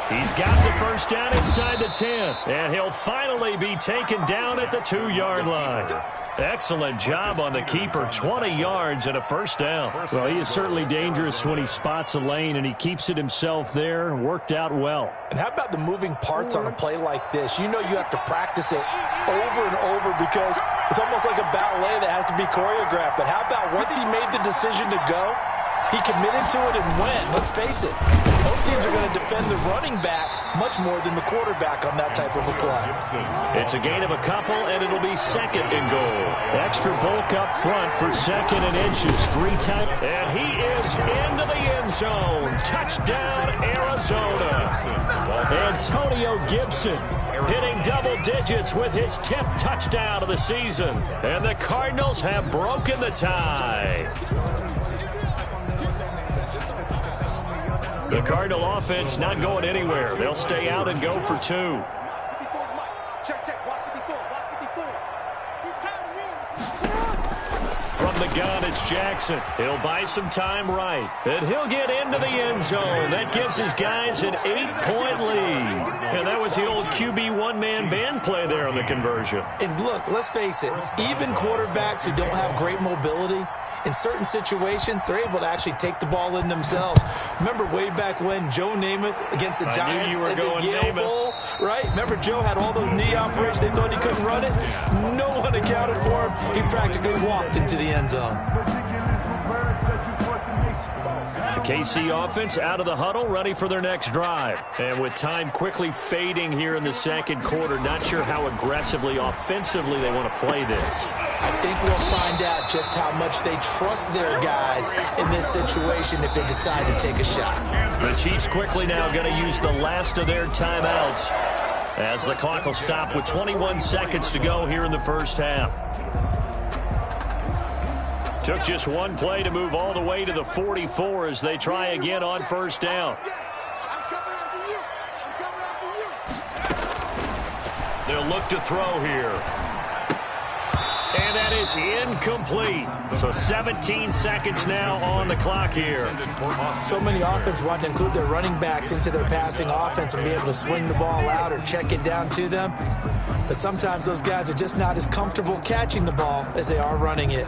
He's got the first down inside the 10, and he'll finally be taken down at the 2-yard line. Excellent job on the keeper, 20 yards and a first down. Well, he is certainly dangerous when he spots a lane, and he keeps it himself there. Worked out well. And how about the moving parts on a play like this? You know you have to practice it over and over because it's almost like a ballet that has to be choreographed. But how about once he made the decision to go, he committed to it and went. Let's face it, most teams are going to defend the running back much more than the quarterback on that type of a play. It's a gain of a couple, and it'll be second and goal. Extra bulk up front for second and inches. 3 times. And he is into the end zone. Touchdown, Arizona. Antonio Gibson hitting double digits with his 10th touchdown of the season. And the Cardinals have broken the tie. The Cardinal offense not going anywhere. They'll stay out and go for 2. From the gun, it's Jackson. He'll buy some time right, and he'll get into the end zone. That gives his guys an 8-point lead. And that was the old QB one-man band play there on the conversion. And look, let's face it, even quarterbacks who don't have great mobility, in certain situations, they're able to actually take the ball in themselves. Remember way back when Joe Namath against the Giants at the Yale Bowl, right? Remember Joe had all those knee operations. They thought he couldn't run it. No one accounted for him. He practically walked into the end zone. The KC offense out of the huddle, ready for their next drive. And with time quickly fading here in the second quarter, not sure how aggressively, offensively they want to play this. I think we'll find out just how much they trust their guys in this situation if they decide to take a shot. The Chiefs quickly now going to use the last of their timeouts as the clock will stop with 21 seconds to go here in the first half. Took just one play to move all the way to the 44 as they try again on first down. They'll look to throw here. And that is incomplete. So 17 seconds now on the clock here. So many offenses want to include their running backs into their passing offense and be able to swing the ball out or check it down to them. But sometimes those guys are just not as comfortable catching the ball as they are running it.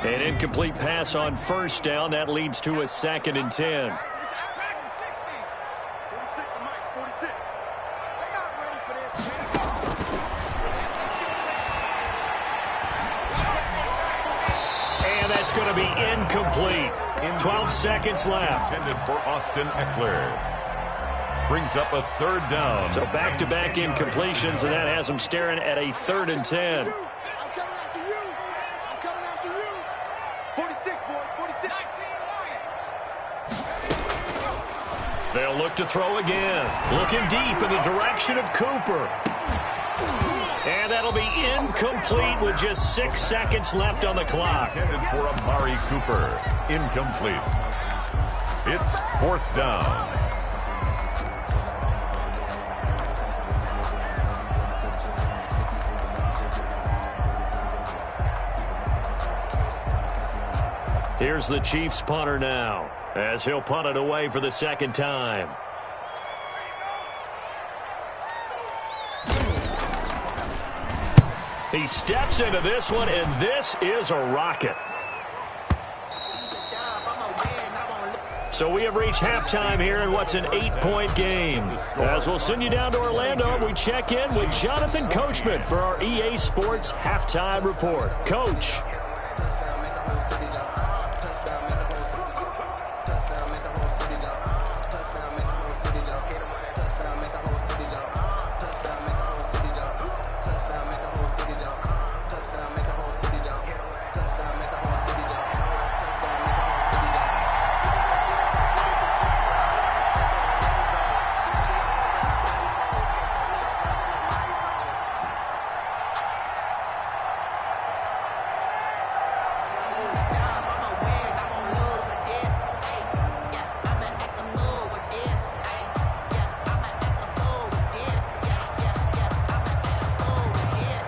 An incomplete pass on first down. That leads to a 2nd and 10. And that's going to be incomplete. 12 seconds left. Intended for Austin Eckler. Brings up a 3rd down. So back-to-back incompletions, and that has them staring at a 3rd and 10. They'll look to throw again. Looking deep in the direction of Cooper. And that'll be incomplete with just 6 seconds left on the clock. Intended for Amari Cooper. Incomplete. It's 4th down. Here's the Chiefs punter now, as he'll punt it away for the second time. He steps into this one, and this is a rocket. So we have reached halftime here in what's an 8-point game. As we'll send you down to Orlando, we check in with Jonathan Coachman for our EA Sports Halftime Report. Coach.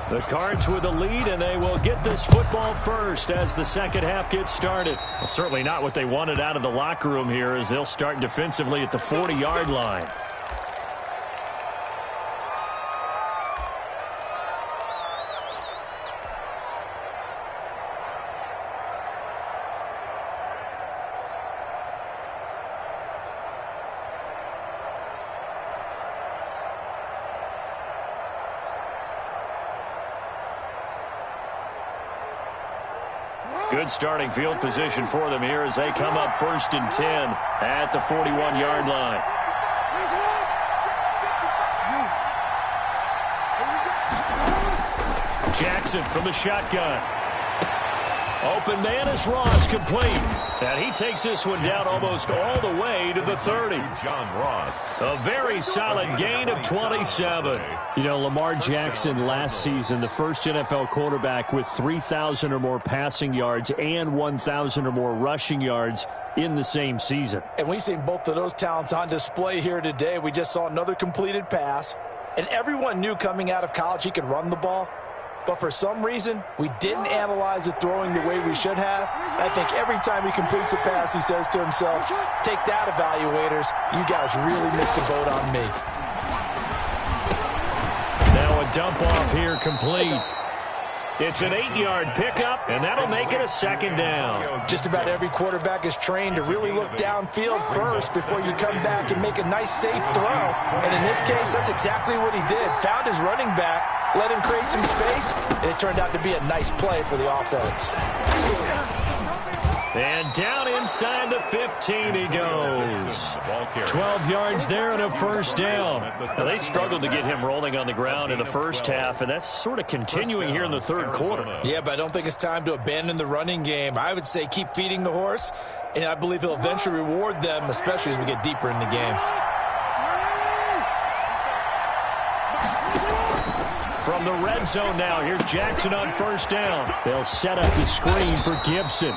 The Cards with the lead, and they will get this football first as the second half gets started. Well, certainly not what they wanted out of the locker room here, as they'll start defensively at the 40-yard line. Good starting field position for them here as they come up 1st and 10 at the 41-yard line. Jackson from the shotgun. Open man is Ross, complete. And he takes this one down almost all the way to the 30. John Ross. A very solid gain of 27. You know, Lamar Jackson last season, the first NFL quarterback with 3,000 or more passing yards and 1,000 or more rushing yards in the same season. And we've seen both of those talents on display here today. We just saw another completed pass. And everyone knew coming out of college he could run the ball. But for some reason, we didn't analyze it throwing the way we should have. I think every time he completes a pass, he says to himself, take that, evaluators. You guys really missed the boat on me. Now a dump off here complete. It's an 8-yard pickup, and that'll make it a second down. Just about every quarterback is trained to really look downfield first before you come back and make a nice, safe throw. And in this case, that's exactly what he did. Found his running back, let him create some space, and it turned out to be a nice play for the offense. And down inside the 15 he goes. 12 yards there and a first down. Now, they struggled to get him rolling on the ground in the first half, and that's sort of continuing here in the third quarter. Yeah, but I don't think it's time to abandon the running game. I would say keep feeding the horse, and I believe he'll eventually reward them, especially as we get deeper in the game. From the red zone now, here's Jackson on first down. They'll set up the screen for Gibson.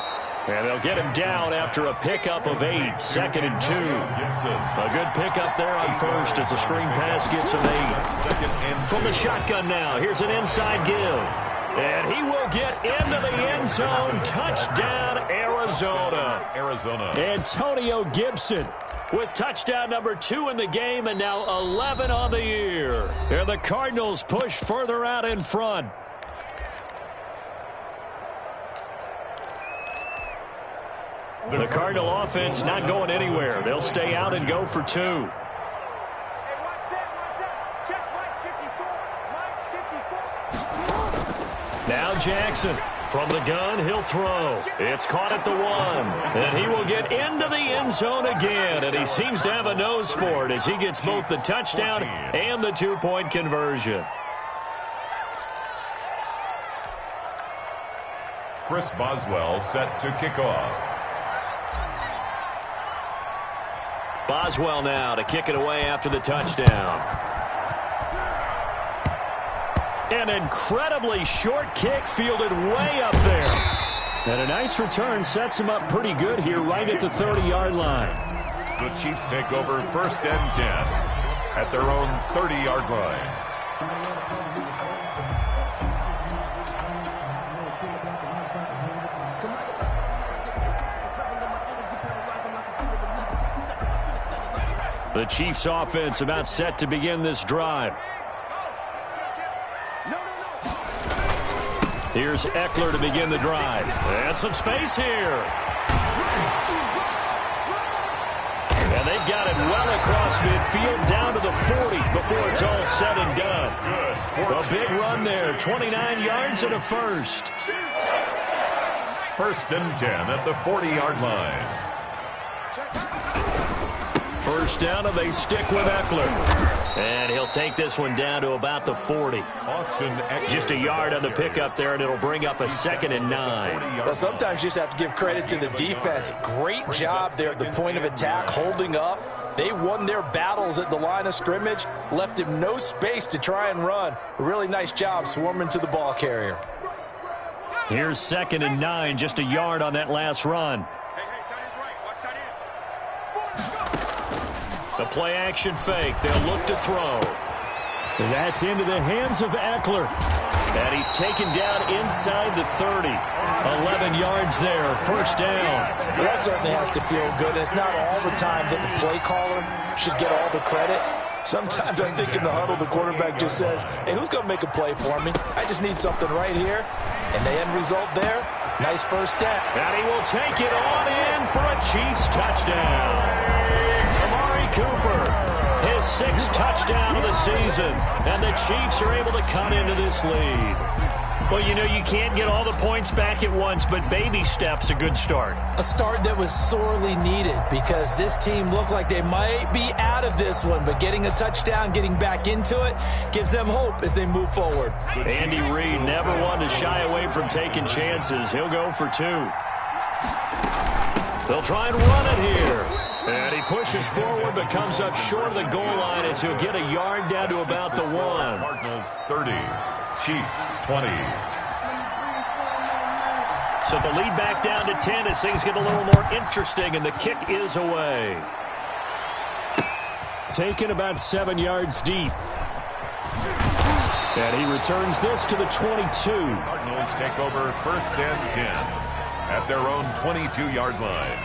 And they'll get him down after a pickup of 8, 2nd and 2. A good pickup there on first as the screen pass gets him 8. From the shotgun now, here's an inside give. And he will get into the end zone. Touchdown, Arizona. Antonio Gibson with touchdown number 2 in the game and now 11 on the year. And the Cardinals push further out in front. The Cardinal offense not going anywhere. They'll stay out and go for 2. Now Jackson from the gun, he'll throw. It's caught at the 1. And he will get into the end zone again. And he seems to have a nose for it as he gets both the touchdown and the 2-point conversion. Chris Boswell set to kick off. Boswell now to kick it away after the touchdown. An incredibly short kick fielded way up there. And a nice return sets him up pretty good here right at the 30-yard line. The Chiefs take over 1st and 10 at their own 30-yard line. The Chiefs offense about set to begin this drive. Here's Eckler to begin the drive. And some space here. And they've got it well across midfield down to the 40 before it's all said and done. A big run there, 29 yards and a first. 1st and 10 at the 40-yard line. First down, and they stick with Eckler. And he'll take this one down to about the 40. Just a yard on the pickup there, and it'll bring up a 2nd and 9. Well, sometimes you just have to give credit to the defense. Great job there at the point of attack, holding up. They won their battles at the line of scrimmage, left him no space to try and run. A really nice job swarming to the ball carrier. Here's 2nd and 9, just a yard on that last run. The play-action fake. They'll look to throw. And that's into the hands of Eckler. And he's taken down inside the 30. 11 yards there, first down. Well, that certainly has to feel good. It's not all the time that the play caller should get all the credit. Sometimes I think in the huddle, the quarterback just says, hey, who's going to make a play for me? I just need something right here. And the end result there, nice first step. And he will take it on in for a Chiefs touchdown. Cooper, his 6th touchdown of the season, and the Chiefs are able to cut into this lead. Well, you know, you can't get all the points back at once, but baby steps a good start. A start that was sorely needed because this team looked like they might be out of this one, but getting a touchdown, getting back into it, gives them hope as they move forward. Andy Reid never wanted to shy away from taking chances. He'll go for 2. They'll try and run it here. And he pushes forward but comes up short of the goal line as he'll get a yard down to about the 1. Cardinals 30, Chiefs 20. So the lead back down to 10 as things get a little more interesting, and the kick is away. Taken about 7 yards deep. And he returns this to the 22. Cardinals take over 1st and 10 at their own 22-yard line.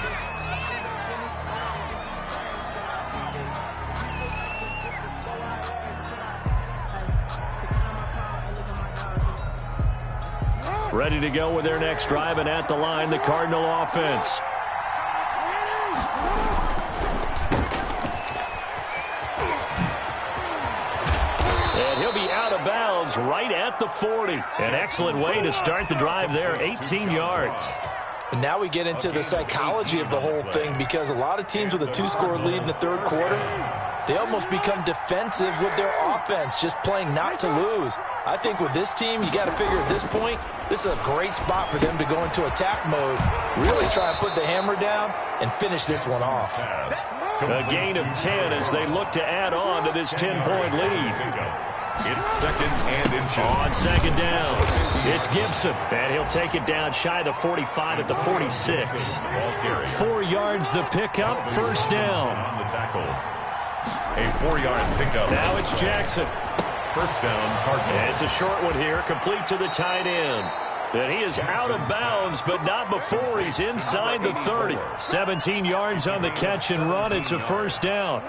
Ready to go with their next drive, and at the line, the Cardinal offense. And he'll be out of bounds right at the 40. An excellent way to start the drive there, 18 yards. And now we get into the psychology of the whole thing because a lot of teams with a 2-score lead in the 3rd quarter, they almost become defensive with their offense, just playing not to lose. I think with this team, you got to figure at this point, this is a great spot for them to go into attack mode, really try and put the hammer down and finish this one off. A gain of 10 as they look to add on to this 10-point lead. It's 2nd and inches. On 2nd down, it's Gibson, and he'll take it down shy of the 45 at the 46. 4 yards the pickup, first down. On the tackle. A 4-yard pickup. Now it's Jackson. First down, Cardinals. It's a short one here, complete to the tight end. And he is out of bounds, but not before he's inside the 30. 17 yards on the catch and run. It's a first down.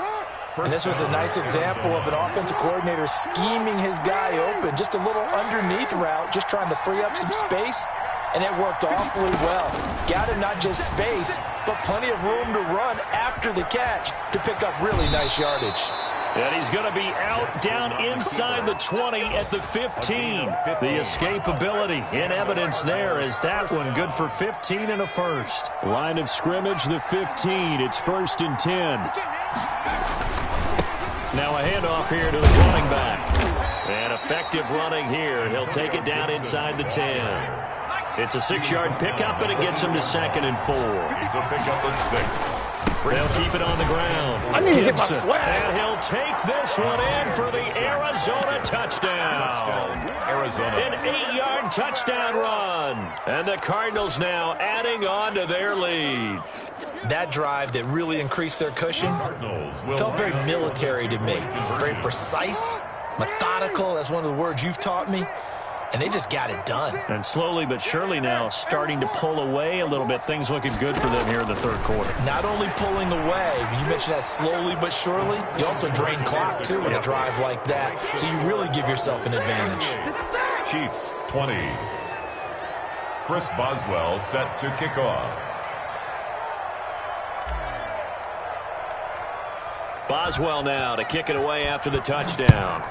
And this was a nice example of an offensive coordinator scheming his guy open. Just a little underneath route, just trying to free up some space. And it worked awfully well. Got him not just space, but plenty of room to run after the catch to pick up really nice yardage. And he's going to be out down inside the 20 at the 15. The escapability in evidence there as that one good for 15 and a first. Line of scrimmage, the 15. It's 1st and 10. Now a handoff here to the running back. And effective running here. He'll take it down inside the 10. It's a 6-yard pickup, and it gets him to 2nd and 4. It's a pickup of 6. They'll keep it on the ground. I need to get my swag. And he'll take this one in for the Arizona touchdown. Arizona. An 8-yard touchdown run. And the Cardinals now adding on to their lead. That drive that really increased their cushion felt very military to me. Very precise, methodical. That's one of the words you've taught me. And they just got it done. And slowly but surely now starting to pull away a little bit. Things looking good for them here in the third quarter. Not only pulling away, but you mentioned that slowly but surely. You also drain clock, too, with a drive like that. So you really give yourself an advantage. Chiefs 20. Chris Boswell set to kick off. Boswell now to kick it away after the touchdown.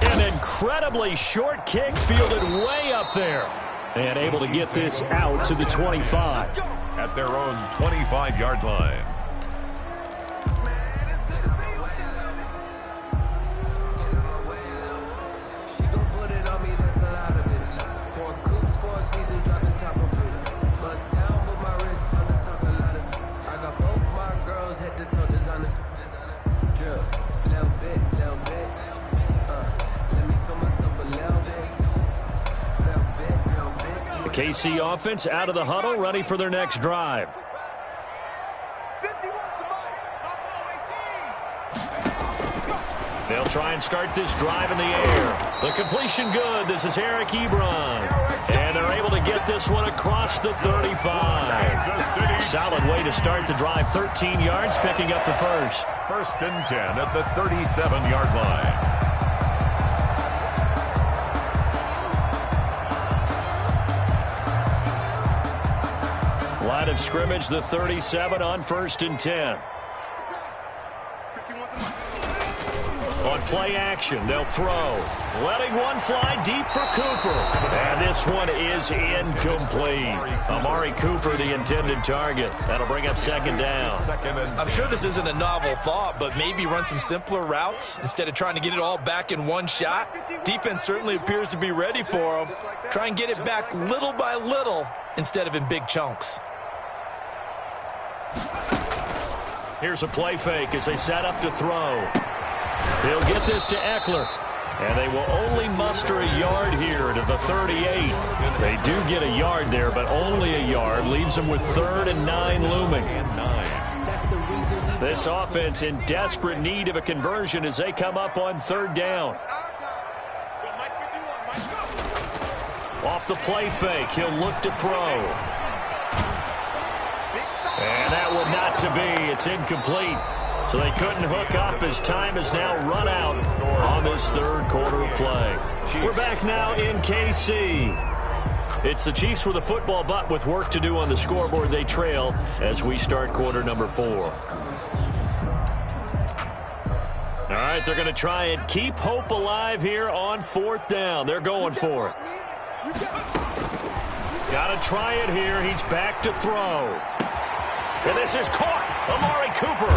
An incredibly short kick fielded way up there. And able to get this out to the 25. At their own 25-yard line. KC offense out of the huddle, ready for their next drive. They'll try and start this drive in the air. The completion good. This is Eric Ebron. And they're able to get this one across the 35. Solid way to start the drive. 13 yards, picking up the first. 1st and 10 at the 37-yard line. Line of scrimmage, the 37 on 1st and 10. On play action, they'll throw. Letting one fly deep for Cooper. And this one is incomplete. Amari Cooper, the intended target. That'll bring up 2nd down. I'm sure this isn't a novel thought, but maybe run some simpler routes instead of trying to get it all back in one shot. Defense certainly appears to be ready for them. Try and get it back little by little instead of in big chunks. Here's a play fake as they set up to throw. He'll get this to Eckler. And they will only muster a yard here to the 38. They do get a yard there, but only a yard. Leaves them with 3rd and 9 looming. This offense in desperate need of a conversion as they come up on 3rd down. Off the play fake, he'll look to throw. And that one not to be. It's incomplete. So they couldn't hook up as time is now run out on this 3rd quarter of play. We're back now in KC. It's the Chiefs with a football, but with work to do on the scoreboard. They trail as we start quarter number 4. All right, they're going to try and keep hope alive here on 4th down. They're going for it. Got to try it here. He's back to throw. And this is caught. Amari Cooper.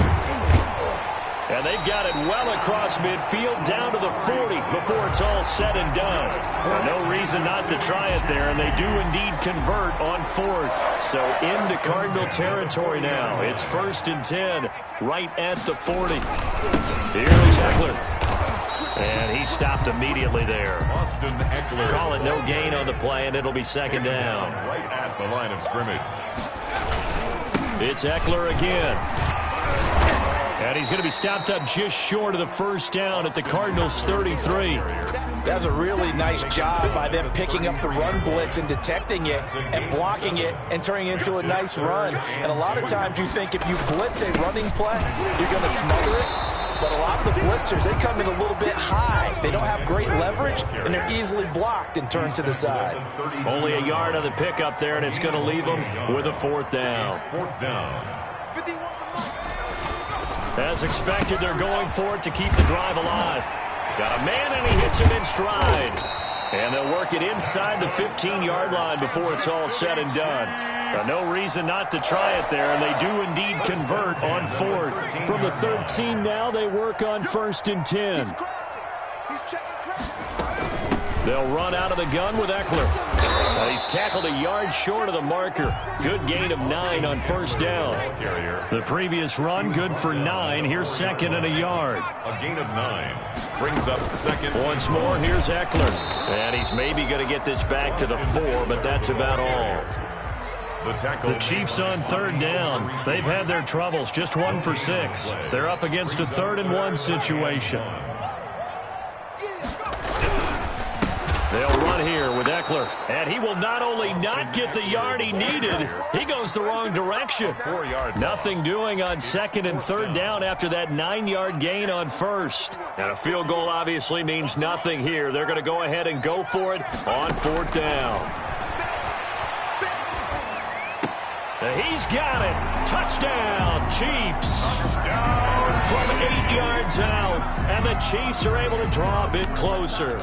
And they've got it well across midfield down to the 40 before it's all said and done. No reason not to try it there, and they do indeed convert on 4th. So into Cardinal territory now. It's 1st and 10 right at the 40. Here's Eckler. And he stopped immediately there. Austin Eckler. Call it no gain on the play, and it'll be 2nd down. Right at the line of scrimmage. It's Eckler again. And he's going to be stopped up just short of the 1st down at the Cardinals' 33. That's a really nice job by them picking up the run blitz and detecting it and blocking it and turning it into a nice run. And a lot of times you think if you blitz a running play, you're going to smother it. But a lot of the blitzers, they come in a little bit high. They don't have great leverage, and they're easily blocked and turned to the side. Only a yard on the pickup there, and it's going to leave them with a 4th down. 4th down. As expected, they're going for it to keep the drive alive. Got a man, and he hits him in stride. And they'll work it inside the 15-yard line before it's all said and done. No reason not to try it there, and they do indeed convert on 4th. From the 13 now, they work on 1st and 10. They'll run out of the gun with Eckler. He's tackled a yard short of the marker. Good gain of 9 on first down. The previous run, good for 9. Here's second and a yard. A gain of 9. Brings up second. Once more, here's Eckler. And he's maybe going to get this back to the 4, but that's about all. The Chiefs on third down. They've had their troubles, just 1 for 6. They're up against a 3rd and 1 situation. They'll run here with Eckler. And he will not only not get the yard he needed, he goes the wrong direction. Nothing doing on second and third down after that 9-yard gain on first. And a field goal obviously means nothing here. They're going to go ahead and go for it on fourth down. He's got it. Touchdown, Chiefs. From 8 yards out. And the Chiefs are able to draw a bit closer.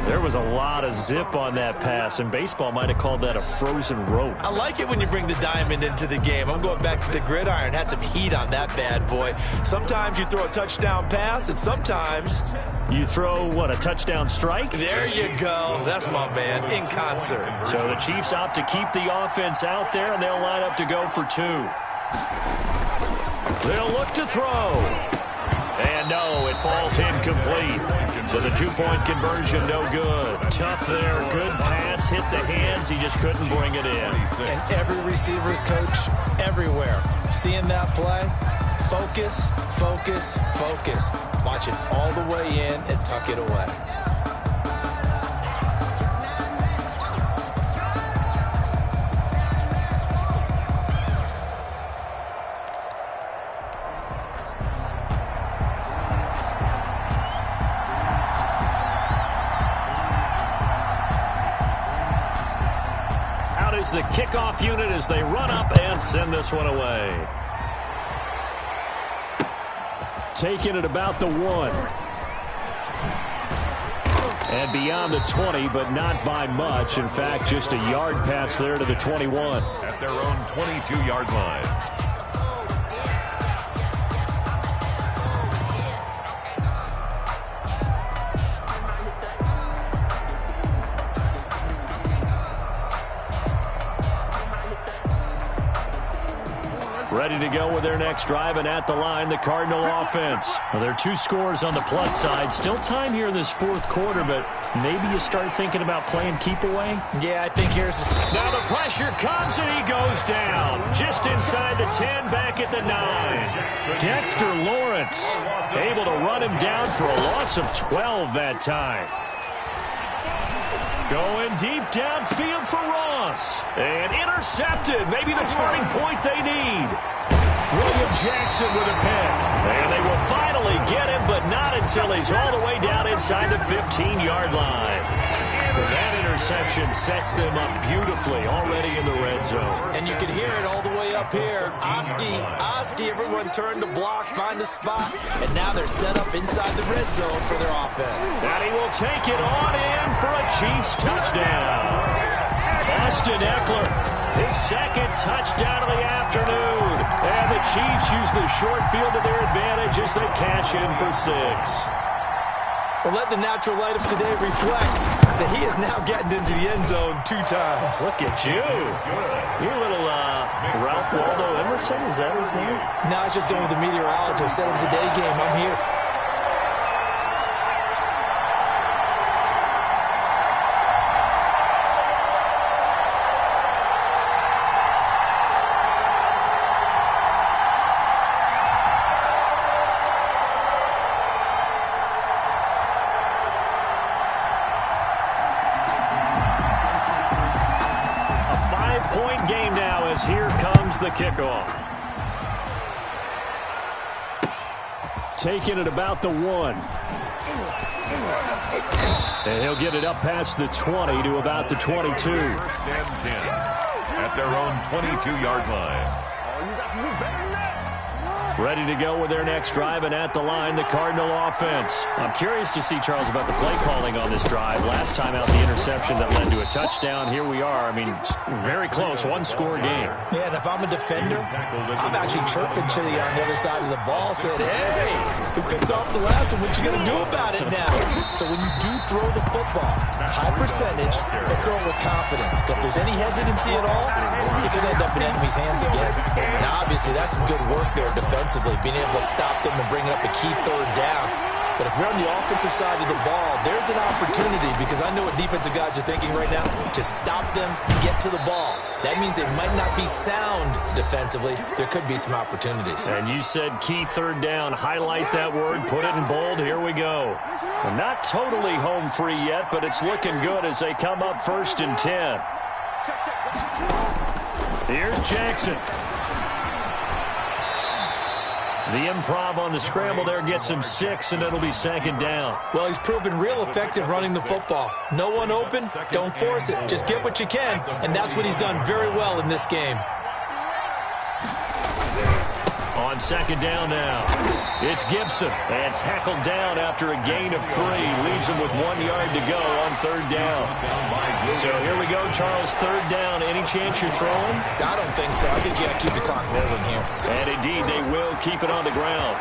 There was a lot of zip on that pass, and baseball might have called that a frozen rope. I like it when you bring the diamond into the game. I'm going back to the gridiron. Had some heat on that bad boy. Sometimes you throw a touchdown pass, and sometimes you throw, what, a touchdown strike? There you go. That's my man, in concert. So the Chiefs opt to keep the offense out there, and they'll line up to go for 2. They'll look to throw. And no, it falls incomplete. So the 2-point conversion, no good. Tough there, good pass, hit the hands. He just couldn't bring it in. And every receiver's coach everywhere. Seeing that play, focus, focus, focus. Watch it all the way in and tuck it away. The kickoff unit as they run up and send this one away. Taking it about the 1. And beyond the 20, but not by much. In fact, just a yard pass there to the 21. At their own 22-yard line. Ready to go with their next drive, and at the line, the Cardinal offense. Well, there are 2 scores on the plus side. Still time here in this fourth quarter, but maybe you start thinking about playing keep away? Yeah, I think here's the... Now the pressure comes, and he goes down. Just inside the 10, back at the 9. Dexter Lawrence able to run him down for a loss of 12 that time. Going deep downfield for Ross. And intercepted. Maybe the turning point they need. William Jackson with a pick. And they will finally get him, but not until he's all the way down inside the 15-yard line. That interception sets them up beautifully already in the red zone. And you can hear it all the way up here. Oski, everyone turned to block, find a spot, and now they're set up inside the red zone for their offense. And he will take it on in for a Chiefs touchdown. Austin Eckler, his second touchdown of the afternoon. And the Chiefs use the short field to their advantage as they cash in for 6. Well, let the natural light of today reflect that he is now getting into the end zone 2 times. Look at you. You're a little Ralph Waldo Emerson, is that his name? No, I was just going with the meteorologist. Said it was a day game. I'm here. The kickoff. Taking it about the 1. And he'll get it up past the 20 to about the 22. First and 10 at their own 22-yard line. Ready to go with their next drive, and at the line, the Cardinal offense. I'm curious to see, Charles, about the play calling on this drive. Last time out, the interception that led to a touchdown. Here we are. I mean, very close, one-score game. Yeah, and if I'm a defender, I'm actually chirping to you on the other side of the ball, saying, hey, we picked off the last one. What you going to do about it now? So when you do throw the football, high percentage, but throw it with confidence. If there's any hesitancy at all, it could end up in enemy's hands again. Now, obviously, that's some good work there defensively, being able to stop them and bring up a key third down. But if you're on the offensive side of the ball, there's an opportunity, because I know what defensive guys are thinking right now, to stop them, get to the ball. That means they might not be sound defensively. There could be some opportunities. And you said key third down. Highlight that word, put it in bold. Here we go. We're not totally home free yet, but it's looking good as they come up 1st and 10. Here's Jackson. The improv on the scramble there gets him 6, and it'll be 2nd down. Well, he's proven real effective running the football. No one open, don't force it. Just get what you can, and that's what he's done very well in this game. On 2nd down now, it's Gibson, and tackled down after a gain of 3. Leaves him with 1 yard to go on 3rd down. So here we go, Charles, 3rd down. Any chance you're throwing? I don't think so. I think you got to keep the clock rolling here. And indeed, they will keep it on the ground.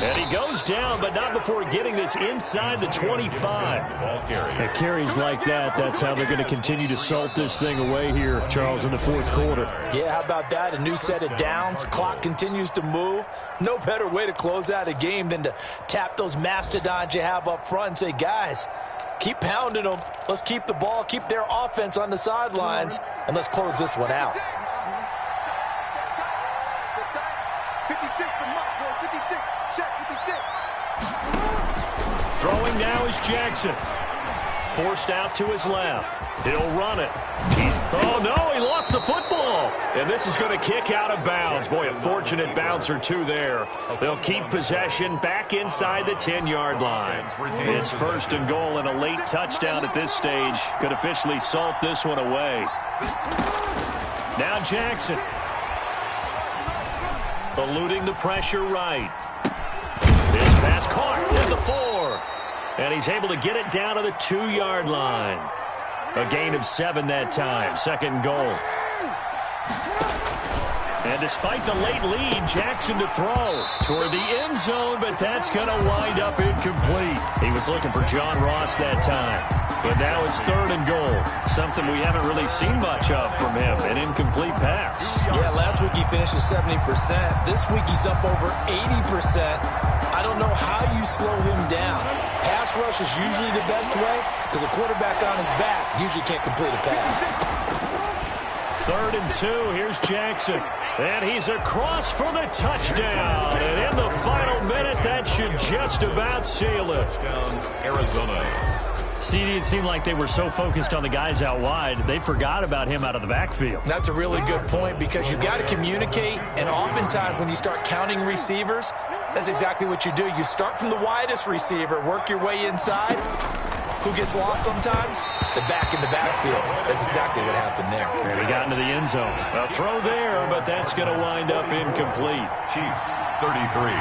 And he goes down, but not before getting this inside the 25. At carries like that, that's how they're going to continue to salt this thing away here, Charles, in the 4th quarter. Yeah, how about that? A new set of downs. Clock continues to move. No better way to close out a game than to tap those mastodons you have up front and say, guys, keep pounding them. Let's keep the ball, keep their offense on the sidelines, and let's close this one out. 56 for Mike, boy. 56. Check 56. Throwing now is Jackson. Forced out to his left. He'll run it. Oh, no, he lost the football. And this is going to kick out of bounds. Boy, a fortunate bounce or two there. They'll keep possession back inside the 10-yard line. It's 1st and goal, and a late touchdown at this stage could officially salt this one away. Now Jackson. Eluding the pressure right. This pass caught at the 4. And he's able to get it down to the 2-yard line. A gain of 7 that time. 2nd goal. And despite the late lead, Jackson to throw toward the end zone, but that's going to wind up incomplete. He was looking for John Ross that time. But now it's 3rd and goal. Something we haven't really seen much of from him, an incomplete pass. Yeah, last week he finished at 70%. This week he's up over 80%. I don't know how you slow him down. Pass rush is usually the best way because a quarterback on his back usually can't complete a pass. 3rd and 2. Here's Jackson. And he's across for the touchdown. And in the final minute, that should just about seal it. Arizona. CD, it seemed like they were so focused on the guys out wide, they forgot about him out of the backfield. That's a really good point because you've got to communicate, and oftentimes when you start counting receivers, that's exactly what you do. You start from the widest receiver, work your way inside. Who gets lost sometimes? The back in the backfield. That's exactly what happened there. And he got into the end zone. A throw there, but that's going to wind up incomplete. Chiefs, 33.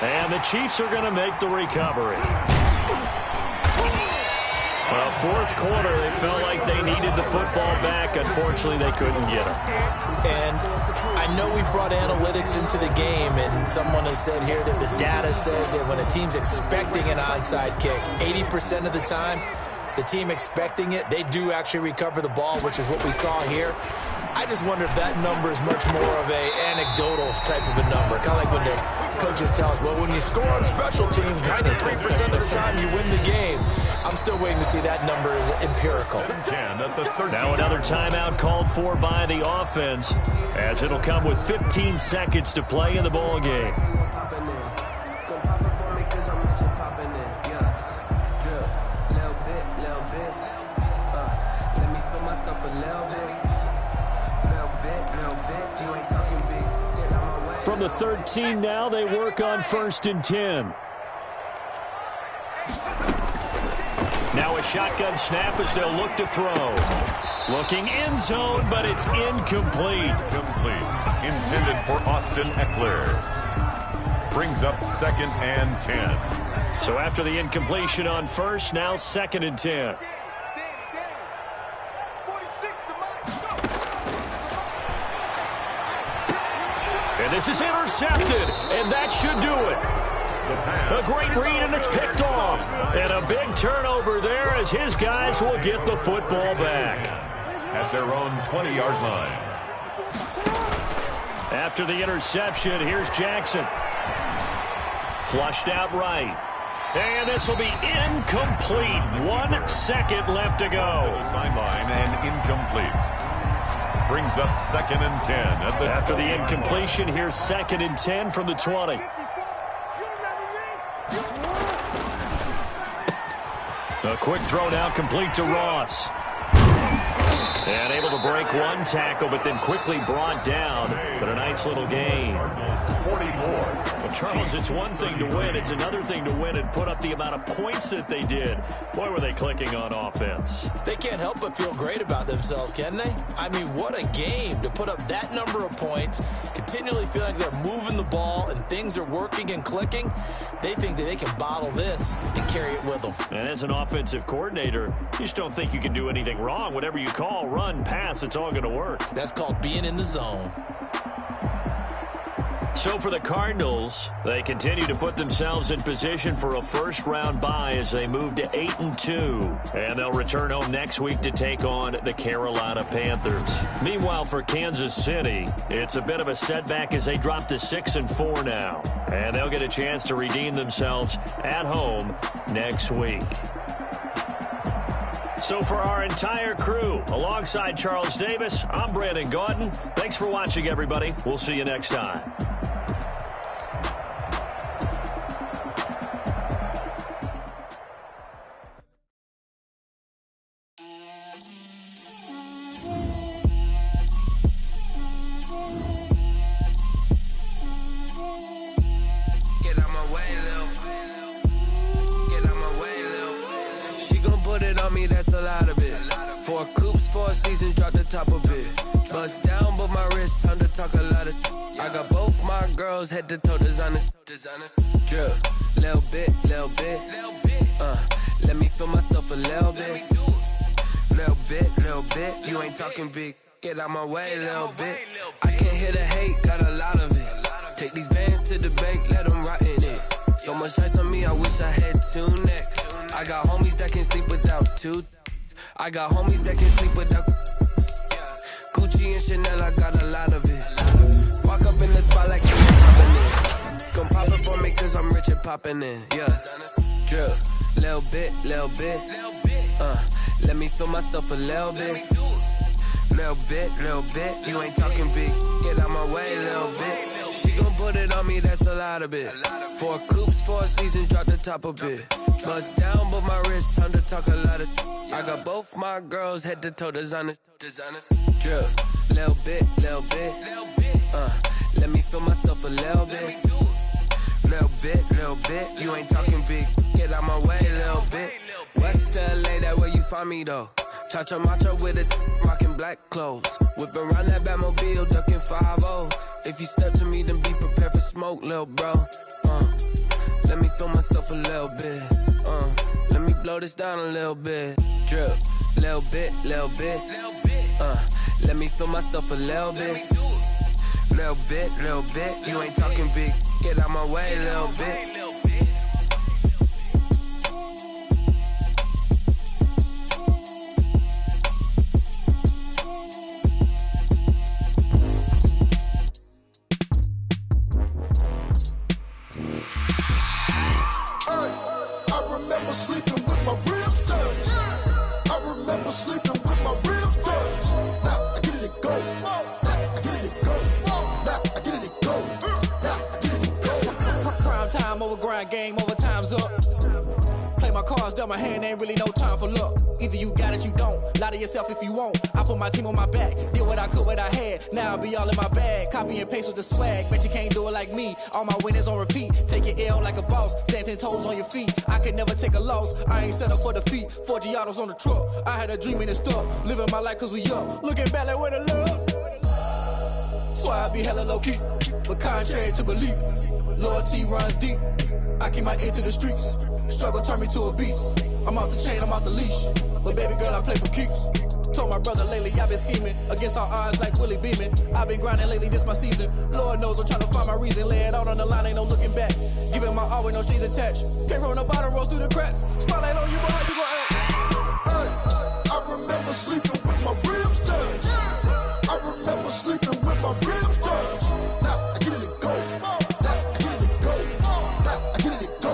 And the Chiefs are going to make the recovery. Well, 4th quarter, they felt like they needed the football back. Unfortunately, they couldn't get it. And I know we brought analytics into the game, and someone has said here that the data says that when a team's expecting an onside kick, 80% of the time, the team expecting it, they do actually recover the ball, which is what we saw here. I just wonder if that number is much more of a anecdotal type of a number. Kind of like when the coaches tell us, well, when you score on special teams, 93% of the time you win the game. I'm still waiting to see that number is empirical. Now another timeout called for by the offense, as it'll come with 15 seconds to play in the ball game. From the 13 now, they work on 1st and 10. Now a shotgun snap as they'll look to throw. Looking end zone, but it's incomplete. Complete. Intended for Austin Eckler. Brings up 2nd and 10. So after the incompletion on first, now 2nd and 10. And this is intercepted, and that should do it. A great read, and it's picked off. And a big turnover there as his guys will get the football back. At their own 20-yard line. After the interception, here's Jackson. Flushed out right. And this will be incomplete. 1 second left to go. Sideline and incomplete. Brings up 2nd and 10. After the incompletion, here's 2nd and 10 from the 20. A quick throw now complete to Ross. And able to break one tackle, but then quickly brought down. But a nice little gain. 44. Well, Charles, it's one thing to win. It's another thing to win and put up the amount of points that they did. Boy, were they clicking on offense. They can't help but feel great about themselves, can they? I mean, what a game to put up that number of points, continually feel like they're moving the ball and things are working and clicking. They think that they can bottle this and carry it with them. And as an offensive coordinator, you just don't think you can do anything wrong. Whatever you call, run, pass, it's all going to work. That's called being in the zone. So for the Cardinals, they continue to put themselves in position for a first-round bye as they move to 8-2. And they'll return home next week to take on the Carolina Panthers. Meanwhile, for Kansas City, it's a bit of a setback as they drop to 6-4 now. And they'll get a chance to redeem themselves at home next week. So for our entire crew, alongside Charles Davis, I'm Brandon Gaudin. Thanks for watching, everybody. We'll see you next time. That's a lot of it. 4 coops, 4 seasons, drop the top of it. Bust down, but my wrist, time to talk a lot of. I got both my girls head to toe designer. Drip, little bit. Let me feel myself a little bit. Little bit. You ain't talking big. Get out my way, little bit. I can't hear the hate, got a lot of it. Take these bands to the bank, let them rot in it. So much ice on me, I wish I had 2 necks. I got homies that can sleep without 2. I got homies that can sleep without Gucci and Chanel, I got a lot of it. Walk up in the spot like I'm popping in. Gon' pop it for me cause I'm rich and popping in. Yeah. Drip, little bit. Let me feel myself a little bit. Little bit. You ain't talking big. Get out my way, little bit. She gon' put it on me, that's a lot of it. 4 coops, 4 seasons, drop the top of it. Bust down, but my wrist, time to talk a lot of. I got both my girls head to toe designer. Drip, little bit. Let me feel myself a little bit. Little bit. You ain't talking big. Get out my way, little bit. West LA, that where you find me though. Cha-cha macho with it, rocking black clothes. Whip around that Batmobile, ducking 5-0. If you step to me, then be prepared for smoke, little bro. Let me feel myself a little bit. Let me blow this down a little bit. Drip, little bit. Let me feel myself a little bit. Little bit. You ain't talking big. Get out my way, little bit. Game over, time's up. Play my cards Cards dealt my hand, ain't really no time for luck. Either you got it, you don't. Lie to yourself if you won't. I put my team on my back. Did what I could, what I had. Now I'll be all in my bag. Copy and paste with the swag. Bet you can't do it like me. All my winners on repeat. Take your L like a boss. Stand 10 toes on your feet. I can never take a loss. I ain't set up for defeat. 4 Giottos on the truck. I had a dream and it stuck. Living my life cause we up. Looking back like where the love. So I be hella low key. But contrary to belief, loyalty runs deep. I keep my ear to the streets. Struggle turned me to a beast. I'm off the chain, I'm off the leash. But baby girl, I play for keeps. Told my brother lately, I've been scheming. Against all odds like Willie Beeman. I've been grinding lately, this my season. Lord knows I'm trying to find my reason. Lay it out on the line, ain't no looking back. Giving my all with no strings attached. Came from the bottom, rose through the cracks. Spotlight on you, boy, how you gon' act? Hey, I remember sleeping with my ribs touched. I remember sleeping with my ribs touched. Now I get it to go. Now I get it to go. Now I get it to go.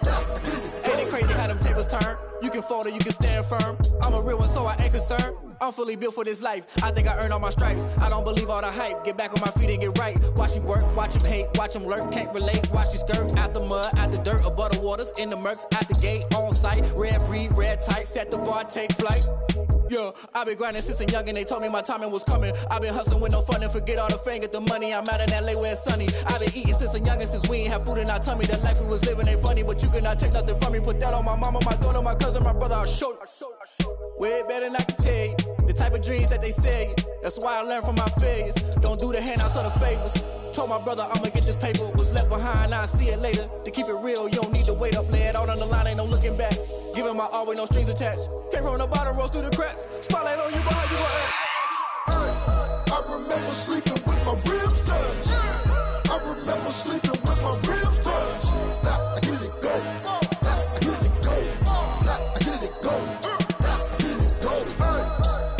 Now I get it to go. Ain't it crazy how them tables turn? You can fold or you can stand firm. I'm a real one, so I ain't concerned. I'm fully built for this life. I think I earned all my stripes. I don't believe all the hype. Get back on my feet and get right. Watch you work, watch him hate, watch him lurk. Can't relate, watch you skirt. Out the mud, out the dirt, above the waters, in the murks, at the gate, on site. Red breed, red tight, set the bar, take flight. Yeah, I've been grinding since a young and they told me my timing was coming. I've been hustling with no fun and forget all the fame, get the money. I'm out in LA where it's sunny. I've been eating since a young and since we ain't have food in our tummy. The life we was living ain't funny, but you cannot take nothing from me. Put that on my mama, my daughter, my cousin, my brother, I'll show you. Way better than I can tell you. The type of dreams that they sell you. That's why I learned from my failures. Don't do the handouts or the favors. Told my brother I'ma get this paper. Was left behind, I'll see it later. To keep it real, you don't need to wait up. Lay it out on the line, ain't no looking back. Giving my all with no strings attached. Came from the bottom, rose through the cracks. Spotlight on you, boy, how you gon' act? Hey, I remember sleeping with my ribs touched. I remember sleeping with my ribs touched. Now I get it to go. Now I get it to go. Now I get it to go. Now I get it to go. Hey,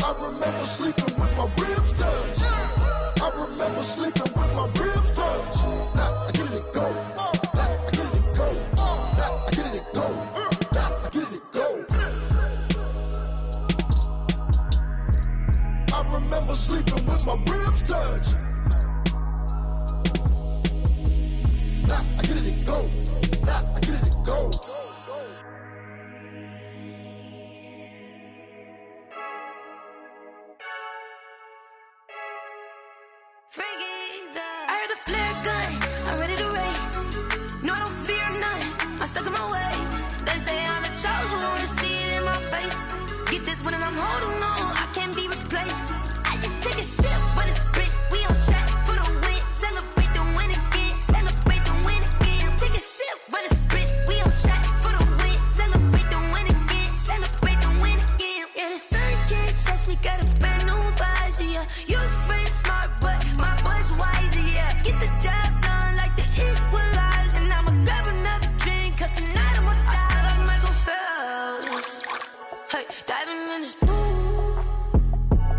I remember sleeping with my ribs touched. I remember sleeping with my ribs touched. Now I get it to go. Now I get it to go. Now I get it to go. Now I get it to go. I remember sleeping with my ribs touched. Now I get it to go. Now I get it to go. I heard a flare gun, I'm ready to race. No, I don't fear none, I'm stuck in my ways. They say I'm the chosen one, see it in my face. Get this one and I'm holding on, I can't be replaced. I just take a sip, but it's split, we on track for the win. Celebrate the win again, celebrate the win again. Take a sip, but it's split, we on track for the win. Celebrate the win again, celebrate the win again. Yeah, the sun can't touch me, got a brand new visor, yeah. You're friend smart, but my boy's wiser, yeah. Get the job done like the equalizer. And I'ma grab another drink, cause tonight I'ma die like Michael Phelps. Hey, diving in this pool,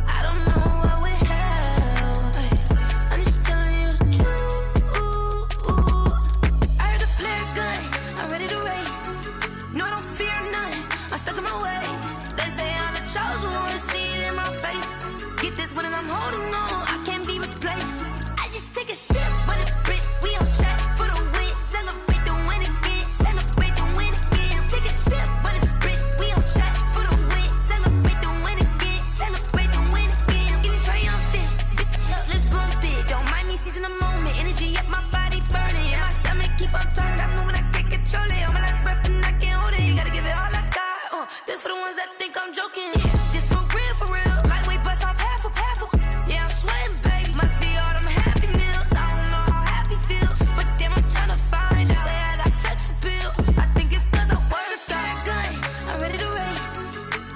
I don't know what we have. Hey, I'm just telling you the truth. I heard a flare gun, I'm ready to race. No, I don't fear none, I'm stuck in my ways. They say I'm the chosen one, see it in my face. Get this one and I'm holding on, I can't be replaced. I just take a sip, but it's split, we on track for the win. Celebrate the win again, celebrate the win again. Take a sip, but it's split, we on track for the win. Celebrate the win again, celebrate the win again. Get it triumphant, let's bump it. Don't mind me seizing the moment, energy up my body burning. And my stomach keep up talking, stop moving, I can't control it. On my last breath and I can't hold it, you gotta give it all I got. This for the ones that think I'm joking. This for real, lightweight bust off half a. Yeah, I'm sweating, babe, must be all them happy meals. I don't know how happy feels, but damn, I'm tryna find you. Say I got sex appeal, I think it's cause I word a fire gun, I'm ready to race.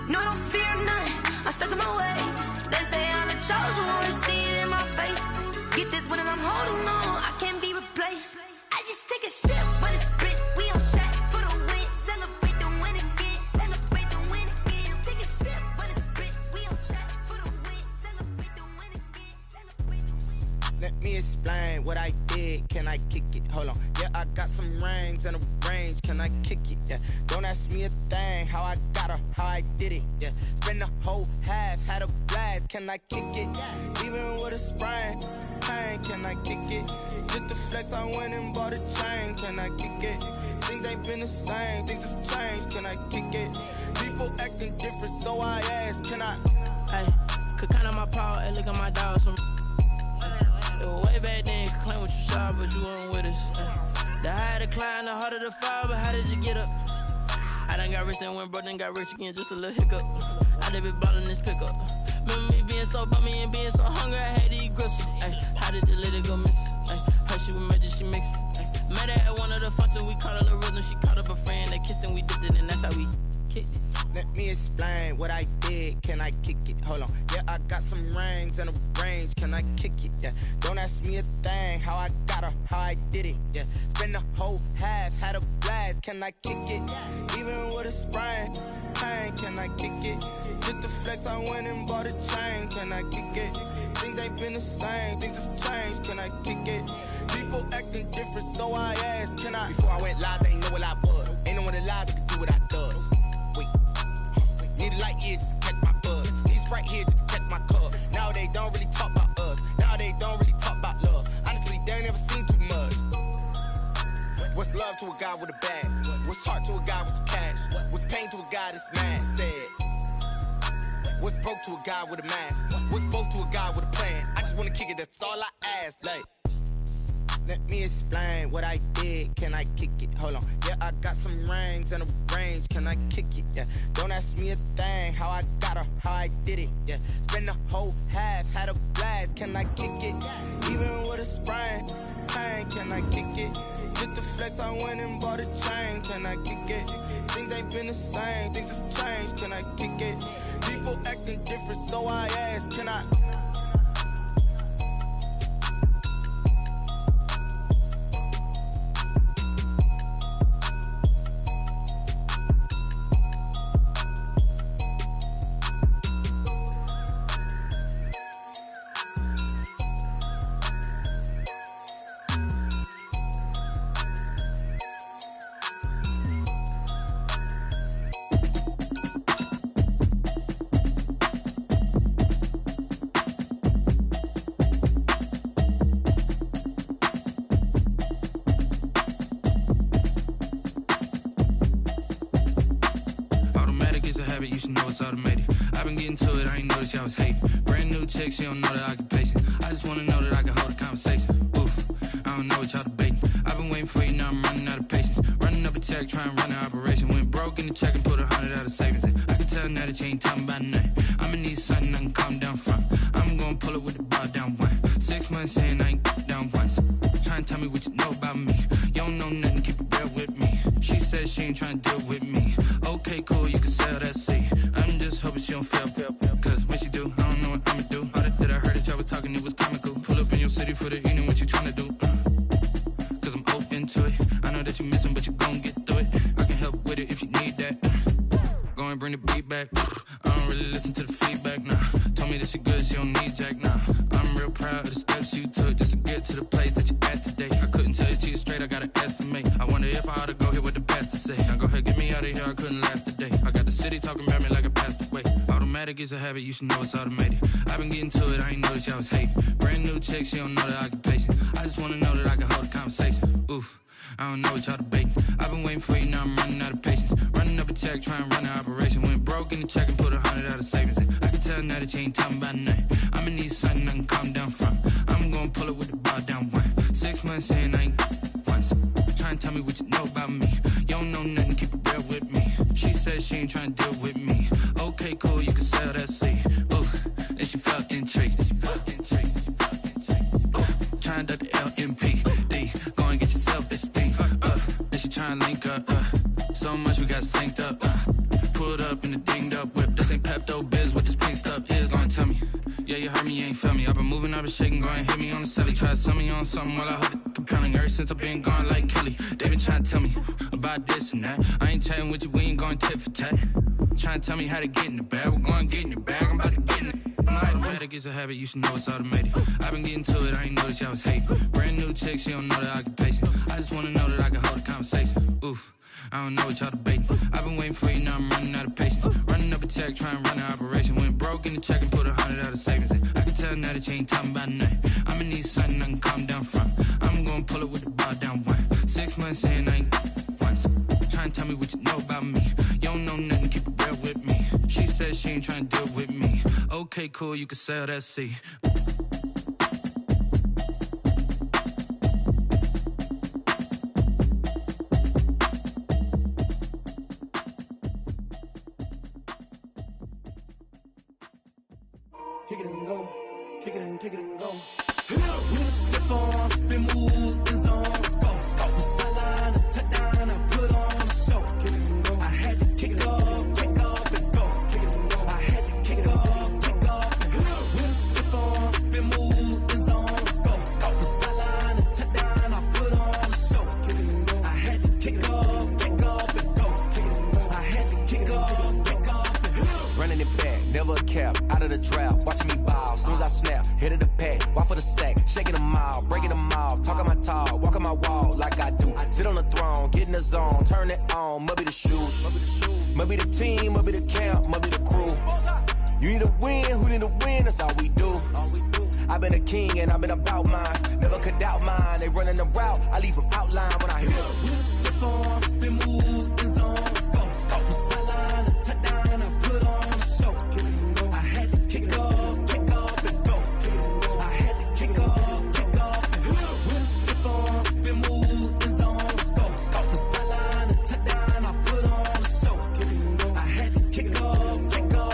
No, I don't fear none, I'm stuck in my ways. They say I'm the chosen one, see it in my face. Get this one and I'm holding on, I can't be replaced. I just take a sip, but it's split, we on track for the win. Celebrate the win again, celebrate the win again. Take a sip, but it's split, we on track for the win. Celebrate the win again, celebrate the win. Let me explain what I did. Can I kick it? Hold on. Yeah, I got some rings and a range. Can I kick it? Yeah. Don't ask me a thing. How I got got her, how I did it, yeah. Spend the whole half, had a blast, can I kick it? Even with a sprain, pain, can I kick it? Just to flex, I went and bought a chain, can I kick it? Things ain't been the same, things have changed, can I kick it? People acting different, so I ask, can I? Hey, could count on my power, hey, look at my dogs from. It was way back then, could claim what you saw, but you weren't with us. The higher the climb, the harder the fall, but how did you get up? I done got rich and went broke, then got rich again, just a little hiccup. I done been ballin' this pickup. Remember me being so bummy and being so hungry, I had to eat gristle. Ay, how did the lady go miss? Ay, her she was magic, she mixed. Met her at one of the functions, we caught her the rhythm, she caught up a friend, they kissed and we dipped it, and that's how we kicked it. Let me explain what I did, can I kick it? Hold on, yeah, I got some rings and a range, can I kick it? Yeah, don't ask me a thing, how I got her, how I did it? Yeah, spend the whole half, had a blast, can I kick it? Even with a sprain, pain, can I kick it? Just to flex, I went and bought a chain, can I kick it? Things ain't been the same, things have changed, can I kick it? People acting different, so I ask, can I? Before I went live, they ain't know what I was. Ain't no one alive that could do what I does. Wait. Need a light here just to catch my buzz. Need Sprite here just to catch my cup. Now they don't really talk about us. Now they don't really talk about love. Honestly, they ain't never seen too much. What's love to a guy with a bag? What's heart to a guy with some cash? What's pain to a guy that's mad? Said. What's broke to a guy with a mask? What's both to a guy with a plan? I just wanna kick it, that's all I ask. Like, let me explain what I did, can I kick it? Hold on, yeah, I got some rings and a range, can I kick it? Yeah, don't ask me a thing, how I got her, how I did it? Yeah, spend the whole half, had a blast, can I kick it? Even with a sprain, pain, can I kick it? Just to flex, I went and bought a chain, can I kick it? Things ain't been the same, things have changed, can I kick it? People acting different, so I ask, can I? She don't know that I can pace it. I just wanna know that I can hold a conversation. Oof, I don't know what y'all debating. I've been waiting for you, now I'm running out of patience. Running up a check, trying to run an operation. Went broke in the check and put 100 out of savings. And I can tell now that you ain't talking about nothing. I'ma need something I can calm down from. I'm gonna pull it with the bar down one. 6 months saying I ain't down once. Trying to tell me what you know about me. You don't know nothing, keep it real with me. She said she ain't trying to deal with me. Okay, cool, you can sell that seat. I'm just hoping she don't fail. Cause when she do, I don't know what I'ma do. That I heard that y'all was talking, it was comical. Pull up in your city for the evening, what you tryna do? Cause I'm open to it. I know that you missing, but you gon' get through it. I can help with it if you need that. Go and bring the beat back. I don't really listen to the feedback, nah. Told me that she good, she don't need jack, nah. I'm real proud of the steps you took just to get to the place that you at today. I couldn't tell you to you straight, I gotta estimate. I wonder if I ought to go here with the best to say. Now go ahead, get me out of here, I couldn't last today. I got the city talking about me like a passed away. Automatic is a habit, you should know it's automated. I've been getting to it, I ain't noticed y'all was hating. Brand new chick, she don't know that I can pace it. I just wanna know that I can hold a conversation. Oof, I don't know what y'all debating. I've been waiting for you, now I'm running out of patience. Running up a check, trying to run an operation. Went broke in the check and put 100 out of savings. And I can tell now that you ain't talking about nothing. I'ma need something I can calm down from. I'm gonna pull it with the bar down one. 6 months saying I ain't once. Trying to tell me what you know about me. You don't know nothing, keep it real with me. She said she ain't trying to deal with me. Okay, cool, you can sell that seat. Ooh, and she felt intrigued. Trying to the LMPD. Go and get yourself esteem. And she trying to link up. So much we got synced up. Pulled up in the dinged up whip. This ain't Pepto-Biz, what this pink stuff is. Long tell me. Yeah, you heard me, you ain't felt me. I've been moving, I've been shaking, go and hit me on the celly. Try to sell me on something while I hold it compelling. Ever since I've been gone like Kelly, they been trying to tell me about this and that. I ain't chatting with you, we ain't going tit for tat. Trying to tell me how to get in the bag. We're going to get in the bag, I'm about to get in it. Automatic is a habit, you should know it's automated. I've been getting to it, I ain't noticed y'all was hating. Brand new chick, she don't know that I can pace it. I just wanna know that I can hold a conversation. Oof, I don't know what y'all debating. I've been waiting for you, now I'm running out of patience. check, try and run an operation. Went broke in the check and put 100 out of savings in. I can tell now that you ain't talking about nothing. I'ma need something I can calm down from. I'm gonna pull it with the bar down one. 6 months in, I ain't once. Try and tell me what you know about me. You don't know nothing, keep it real with me. She said she ain't trying to deal with me. Okay, cool, you can sell that C. Kick it and go, kick it and go. With a stiff on, spin move, in zone, go. Stop the sideline, a touchdown, I put on a show. Kick it and go. I had to kick off and go. Kick it and go. I had to kick off and go. With a stiff on, spin move, in zone, go. Stop the sideline, a touchdown, I put on a show. Kick it and go. I had to kick off and go. Kick it and go. I had to kick off and go. Running it back, never a cap, out of the drought, watching me ball. Soon as I snap, hit of the pack, walk for the sack, shaking them out, breaking them off, talking my talk, walking my wall like I do. Sit on the throne, get in the zone, turn it on, must be the shoes, must be the team, must be the camp, must be the crew. You need a win, who need a win, that's all we do. I've been a king and I've been about mine, never could doubt mine. They running the route, I leave them outline when I hit them. With a stiff on, spin move, in zone, go. Stop the sideline, a touchdown, I put on a show. I had to kick off and go. I had to kick off and go. With a stiff on, spin move, in zone, go. Stop the sideline, a touchdown, I put on a show. I had to kick off and go.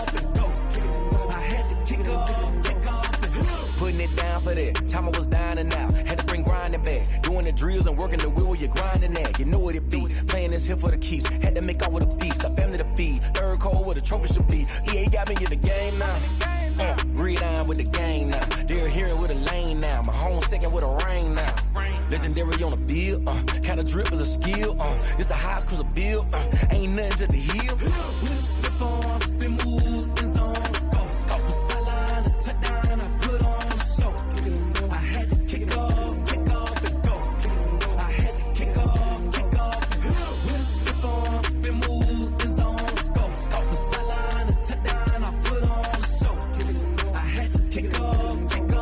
I had to kick off and go. Putting it down for that, time I was down and out, had to bring grinding back, doing the drills and working the wheel where you're grinding at, you know what it be, playing this here for the keeps, had to make out with a feast, a family to feed, third cold where the trophy should be, EA got me in the game now, breathe on with the game now, they're here with a lane now, my home second with a rain now, legendary on the field, kinda drip is a skill, it's the highest cruiser bill, ain't nothing to the heel. With a stiff on, spin move, in zone, go. Stop the sideline, a touchdown, I put on a show. I had to kick off and go. I had to kick off and go. With a stiff on, spin move, in zone, go. Stop the sideline, a touchdown, I put on a show. I had to kick off and go.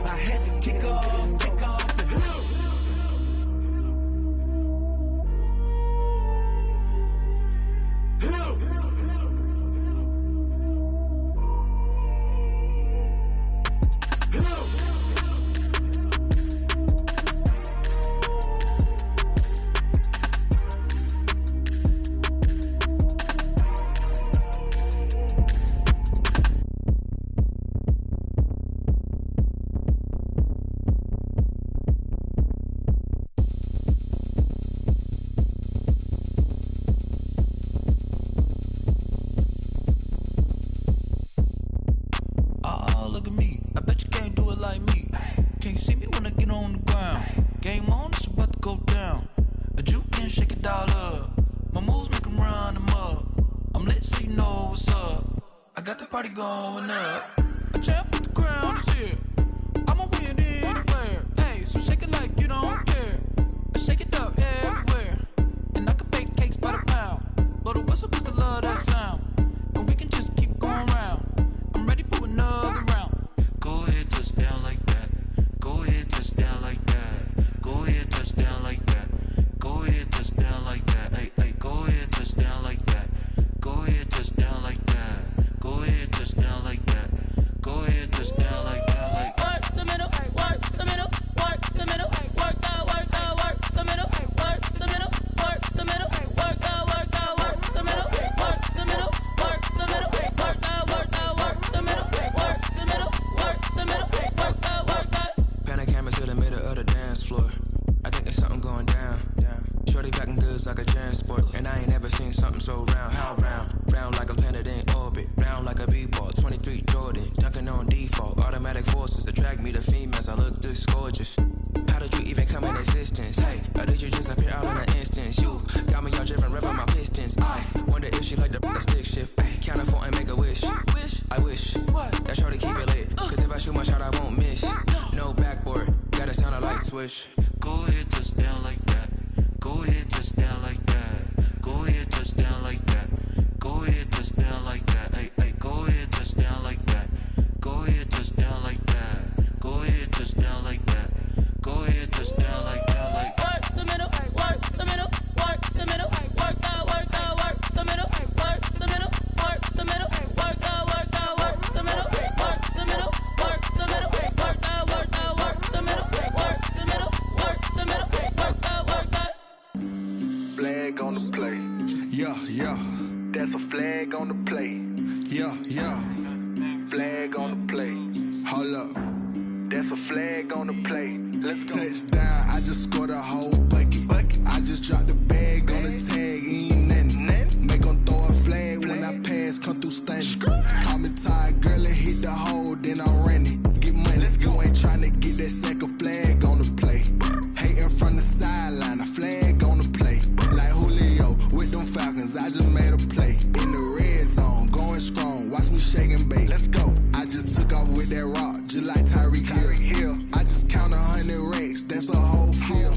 I had to kick off and go. Look at me, I bet you can't do it like me. Can't see me when I get on the ground. Game on, it's about to go down. A juke can shake it all up. My moves make them run them up. I'm lit so you know what's up. I got the party going up. A champ with the crown is here. I'ma win anywhere. Hey, so shake it like you don't care. I shake it up everywhere. And I can bake cakes by the pound. Blow the whistle cause I love that sound. And we can just keep going round. I'm ready for another round. Go ahead, touch down like that. Go ahead, touch down like that. Go ahead, touch down like that. Go ahead, touch down like that. Hey, hey, go ahead, touch down like that. Go ahead, touch down like that. Go ahead, touch down like that. Go ahead, touch down like that. Like work the middle, work the middle, work the middle, work out, work the middle, work the middle, work the middle, work out, work the middle, work the middle, work the middle, work out, work the middle, work the middle, work the middle, work out, work out. Pan a camera to the middle of the dance floor. I think there's something going down. Shorty packing goods like a transport, and I ain't never seen something so round. How round? Round like a planet in orbit, round like a b-ball. 23 Jordan, dunking on default. Automatic forces attract me to females. I look this gorgeous. How did you even come in existence? Hey, or did you just appear out in an instance? You got me all driven, revving my pistons. I wonder if she like the stick shift. Ay, count a 4 and make a wish. I wish that shorty keep it lit. Cause if I shoot my shot, I won't miss. No backboard, gotta sound a light switch. Go ahead, touch down like that. Go ahead, touch down like that. Go ahead, touch down like that. Go ahead, touch down flag on the play. Yeah, yeah. Flag on the play. Hold up. That's a flag on the play. Let's go. Touchdown, I just scored a whole bucket. I just dropped the bag on the tag, ain't nothing. Make them throw a flag when I pass, come through stunning. Call me tired, girl, and hit the hole, then I'm running. Get money, you ain't tryna get that second flag on the play. Hating from the sideline, a flag on the play. Like Julio with them Falcons, I just made a play. In the red zone, going strong, watch me shake and bake. Let's go. I just took off with that rock, just like Tyreek Hill. I just count 100 racks, that's a whole field.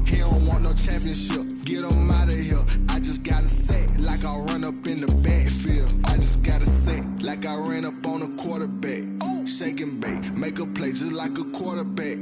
He don't want no championship, get him out of here. I just got a set, like I run up in the backfield. I just got a set, like I ran up on a quarterback. Shake and bake, make a play just like a quarterback.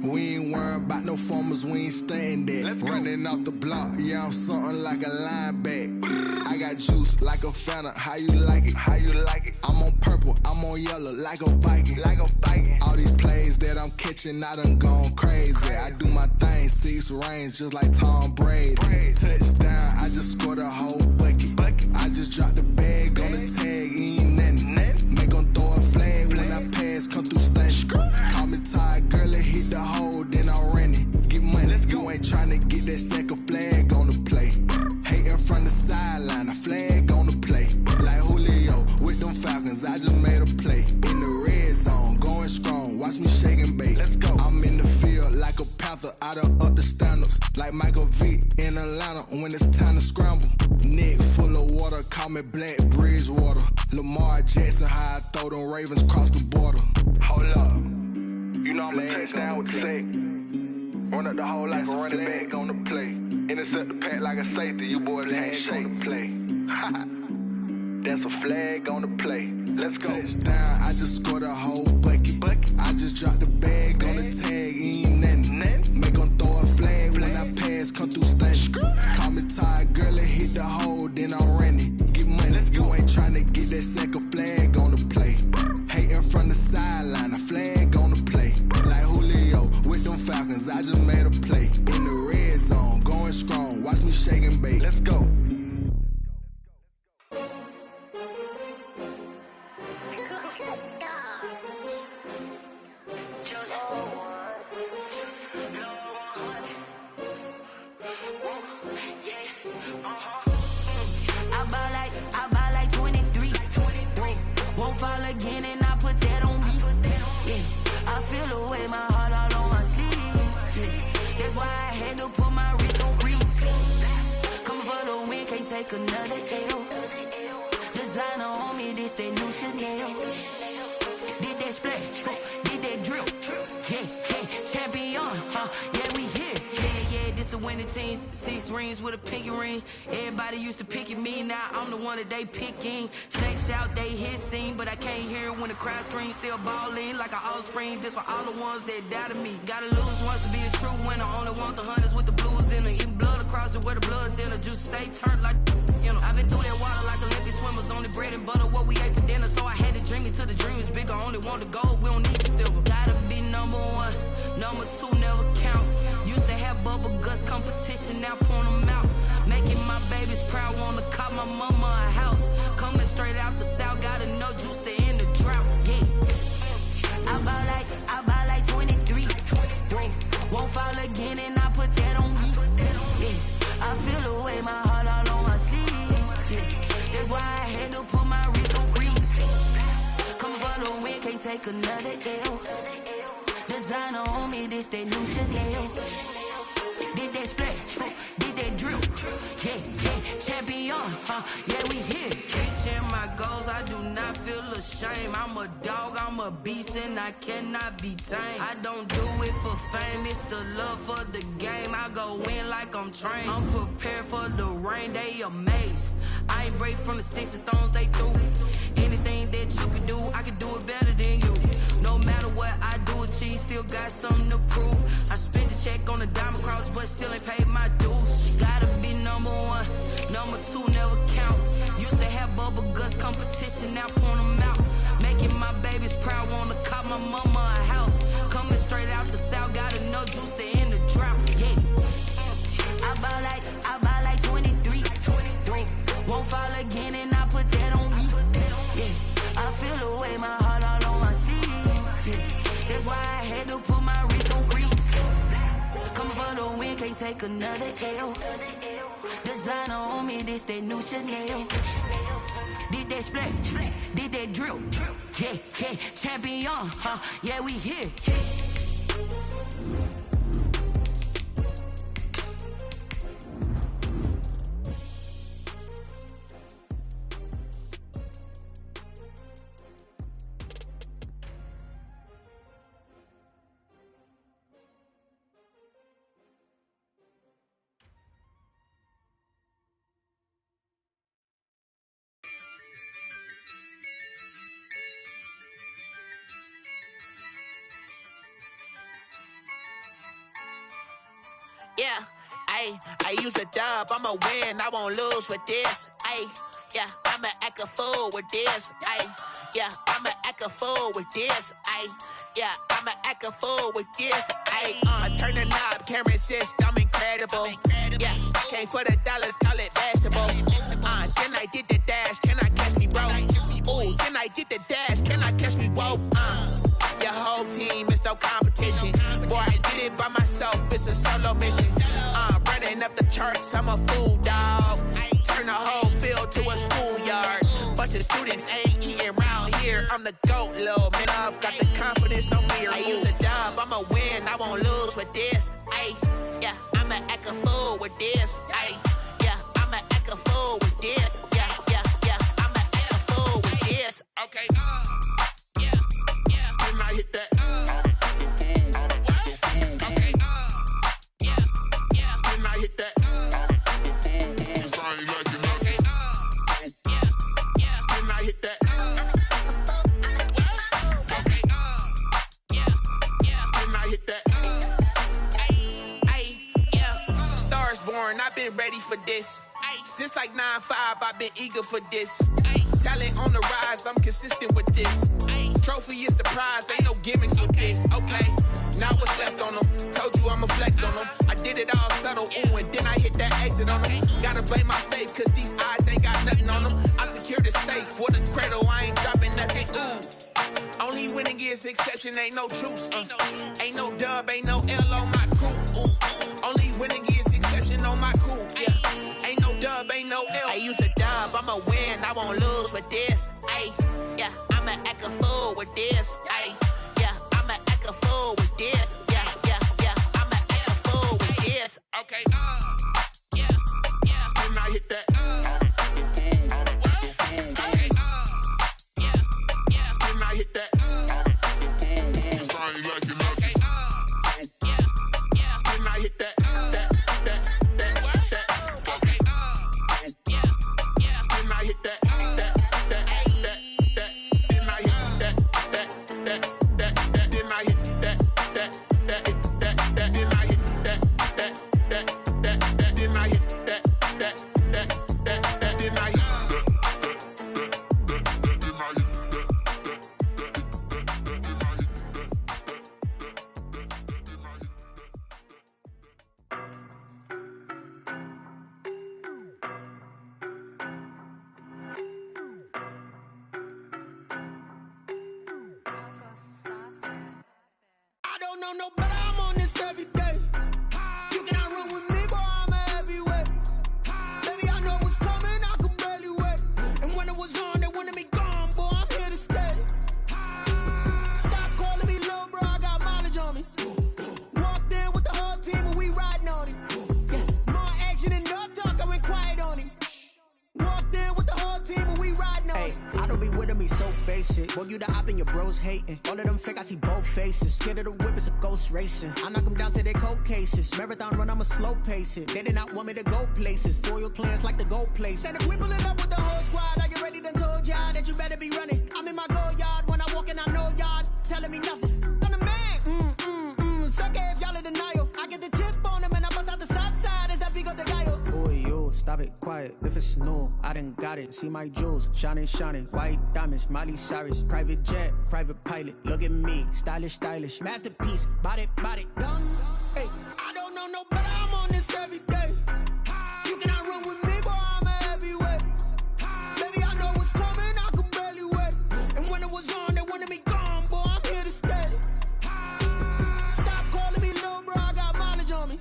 We ain't worrying about no formers, we ain't staying there. Running off the block, yeah, I'm something like a linebacker. I got juice like a Fanta, how you like it? How you like it? I'm on purple, I'm on yellow, like a Viking. Like a Viking. All these plays that I'm catching, I done gone crazy. I do my thing, 6 range, just like Tom Brady. Touchdown, I just scored a whole bucket. I just dropped the bag on the tag, ain't nothing. Make them throw a flag when I pass, come through stunning. Call me tired, girl, and hit the hole, then I'm running. Get money, you ain't tryna get that second flag on the play. Hating from the sideline, a flag on the play. Like Julio with them Falcons, I just made a play. In the red zone, going strong, watch me shake and bake. Let's go. I'm in the field like a Panther, I done up the standards. Like Michael Vick in Atlanta when it's time to scramble. Neck full of water, call me Black Bridgewater. Lamar Jackson, how I throw them Ravens cross the border. Hold up. You know I'm a touchdown with the sack. Run up the hole like a running back on the play. Intercept the pack like a safety. You boys ain't shake the play. That's a flag on the play. Let's go. Touchdown, I just scored a whole bucket. I just dropped the bag on the tag, ain't nothing. Make them throw a flag when I pass, come through stunning. Call me tired, girl, and hit the hole, then I'm running. Get money, you ain't tryna get that second flag on the play. Hating from the sideline, a flag on the play. Like Julio with them Falcons, I just made a play. In the red zone, going strong, watch me shake and bake. Let's go. I buy like 23. Won't fall again and I put that on me. Yeah, I feel the way my heart all on my sleeve. Yeah, that's why I had to put my wrist on freeze. Coming for the win, can't take another L. Designer on me, this that new Chanel. Did that splash, did that drill. Yeah, champion, yeah, we here. Yeah, this the winning team. 6 rings with a pinky ring. Everybody used to pick at me, now I'm the one that they picking. Snakes out, they hissing, but I can't hear when the crowd screams. Still balling like an offspring. This for all the ones that doubted me. Gotta lose once to be a true winner. Only want the hunters with the blues in it. Eating blood across it where the blood thinner. Juice stay turned like, you know. I've been through that water like Olympic swimmers. Only bread and butter, what we ate for dinner. So I had to dream it till the dream is bigger. Only want the gold, we don't need the silver. Gotta be number 1, number 2 never count. Used to have bubble guts competition, now point them out. Making my babies proud, wanna call my mama a house. Coming straight out the south, gotta know juice to end the drought. Yeah, I buy like 23. Won't fall again and I put that on me. Yeah, I feel the way my heart all on my sleeve. Yeah, that's why I had to put my wrist on freeze. Coming for the win, can't take another L. Designer on me, this that new Chanel. Did that splash, did that drill. Yeah, champion, yeah, we here. Reaching my goals, I do not feel ashamed. I'm a dog, I'm a beast, and I cannot be tamed. I don't do it for fame, it's the love for the game. I go in like I'm trained. I'm prepared for the rain, they amazed. I ain't break from the sticks and stones they threw. Anything that you can do, I can do it better than you. No matter what I do, achieve, still got something to prove. I spent the check on the diamond cross, but still ain't paid my dues. Gotta be number 1, number 2 never count. Used to have bubble guts competition, now point them out. Making my babies proud, wanna call my mama a house. Coming straight out the south, gotta know juice to end the drought. Yeah, I buy like 23. Won't fall again and I put that can't take another L. Designer on me, this that new Chanel. Did that split, did that drill. Yeah, yeah, champion, huh? Yeah, we here. Yeah, I use a dub, I'ma win, I won't lose with this. Yeah, I'ma act a fool with this. Yeah, I'ma act a fool with this. Yeah, I'ma act a fool with this. Turn the knob, camera assist, I'm incredible. Yeah, came for the dollars, call it vegetable. Then I did the dash, can I catch me, bro? Ooh, then I did the dash, can I catch me, whoa? Your whole team is no competition. Boy, I did it by myself, it's a solo mission. Running up the charts, I'm a fool, dog. Turn the whole field to a schoolyard. Bunch of students ain't eating round here. I'm the GOAT, little man. I've got the confidence, no fear. I use a dub, I'ma win, I won't lose with this. Yeah, I'ma act a fool with this. Yeah, I'ma act a fool with this. Yeah, I'ma act a fool with this. Okay, Can I hit that? Okay, Can I hit that? Cause I ain't like it. Okay, Can I hit that? Okay, Can I hit that? Yeah. Stars born, I've been ready for this. Since like 9-5, I've been eager for this. Talent on the rise, I'm consistent with this. Trophy is the prize, ain't no gimmicks with this. Okay, now what's left on them? Told you I'ma flex on them. I did it all subtle, ooh, and then I hit that exit on them. Gotta blame my faith, cause these odds ain't got nothing on them. I secure the safe for the cradle, I ain't dropping nothing, ooh. Only winning is exception, ain't no truce. Ain't no dub, ain't no L on my crew, ooh. Only winning is exception on my crew, yeah. Ain't no dub, ain't no L. I use a dub, I'ma win, I won't lose with this. Yeah, I'ma act a fool with this. Yeah, I'ma act a fool with this. Yeah, I'ma act a fool with this. Okay, Can I hit that? Okay, Can I hit that? Cause I ain't like it. Okay, Can I hit that? Okay, Can I hit that? I don't know no better, I'm on this every day. You cannot run with me, boy, I'm a heavyweight. Baby, I know what's coming, I could barely wait. And when it was on, they wanted me gone, boy, I'm here to stay. Stop calling me little bro, I got mileage on me. Walked in with the whole team and we riding on it. Yeah, more action and no talk, I went quiet on him. Walked in with the whole team and we riding on it. I don't be with him, he's so basic. Boy, you the op and your bros hating. All of them fake, I see both faces. Scared of the whip, it's a ghost racing. I knock them down to their cold cases. Marathon run, I'ma slow pace it. They did not want me to go places. Foil plans like the gold place. And if we pulling up with the whole squad, are you ready to told y'all that you better be running? I'm in my go yard when I walk in, I know y'all telling me nothing. I'm the man, suck it if y'all in denial. I get the chip on them and I bust out the south side as that big of the guy. Boy, yo, stop it, quiet. If it's new, I done got it. See my jewels, shining, white diamonds, Miley Cyrus, private jet, private pilot. Look at me, stylish, masterpiece, body, done. Hey, I don't know no better, I'm on this every day. You cannot run with me, boy, I'm a heavyweight. Baby, I know what's coming, I could barely wait. And when it was on, they wanted me gone, boy, I'm here to stay. Stop calling me little bro, I got mileage on me.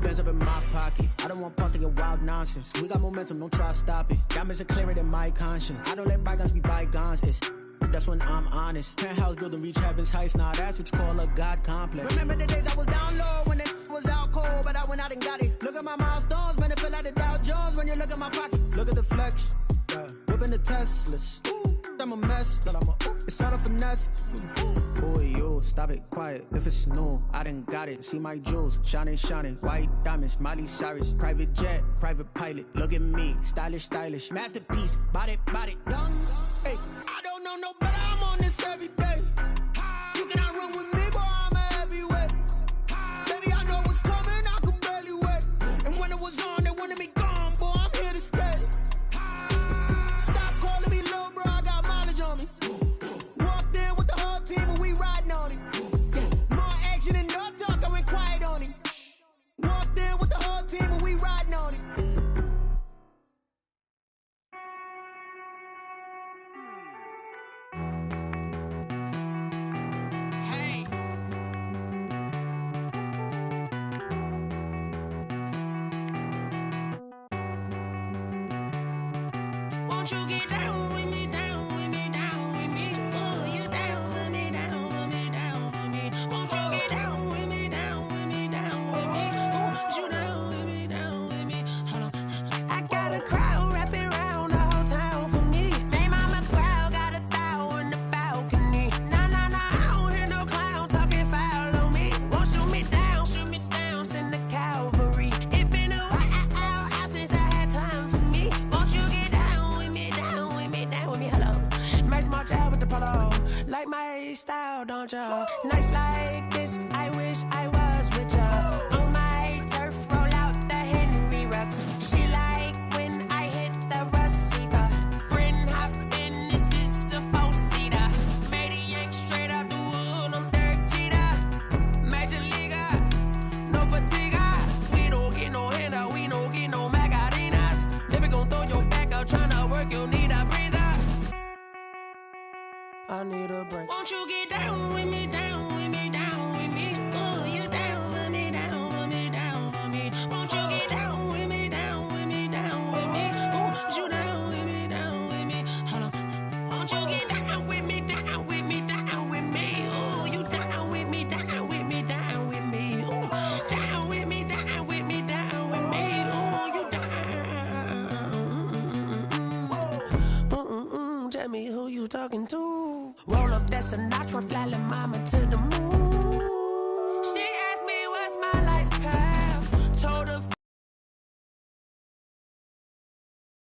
Bands up in my pocket. I don't want parts of your wild nonsense. We got momentum, don't try to stop it. Diamonds are clearer than my conscience. I don't let bygones be bygones. That's when I'm honest. Penthouse building, reach heaven's heights. Now that's what you call a God complex. Remember the days I was down low when it was out cold, but I went out and got it. Look at my milestones, man, it feel like the Dow Jones when you look at my pocket. Look at the flex, yeah. Whipping the Teslas. Ooh, I'm a mess, but it's all a finesse. Boy, you stop it, quiet. If it's new, I done got it. See my jewels, shining, shining. White diamonds, Miley Cyrus. Private jet, private pilot. Look at me, stylish, stylish. Masterpiece, body, young. Hey, I don't know no better. I'm on this every day. You cannot run with me, boy. I'm a heavyweight. Baby, I know what's coming. I could barely wait. And when it was on, they wanted me gone, boy. I'm here to stay. Stop calling me little bro. I got mileage on me. Walked in with the whole team and we riding on it. More action and no talk. I went quiet on it. Walked in with the whole team and we riding on it. Won't you get down with me, down with me, down with me? Oh, you down with me, down with me, down with me. Won't you get down with me, down with me, down with me? Oh, you down with me, down with me? Hold on. I got a crowd wrapping around the whole town for me. They mama crowd got a thou in the balcony. Nah, I don't hear no clown talking foul on me. Won't shoot me down, send the cavalry. It been a while since I had time for me. Won't you get down with me, down with me, down with me? Hello. Nice march out with the polo. Like my style, don't ya? Nights like this, I wish I was with ya. On my turf, roll out the Henry Rux. She like when I hit the receiver. Friend hop in, this is a four-seater. Made a yank straight out the wood, I'm Derek Jeter. Major leaguer, no fatigue. We don't get no handout, we don't get no Macarinas. Never gon' throw your back out, tryna work, you need a breather. I need a break. Won't you get down with me, down with me, down with me? Oh, you down with me, down with me, down with me. Won't you get down with me, down with me, down with me? Oh, you down with me, down with me? Hold on. Won't you get down with me, down with me, down with me? Oh, you down with me, down with me, down with me? Oh, down with me, down with me, down with me? Oh, you down. Tell me who you talking to. Roll up that Sinatra, fly la mama to the moon. She asked me what's my life path. Told her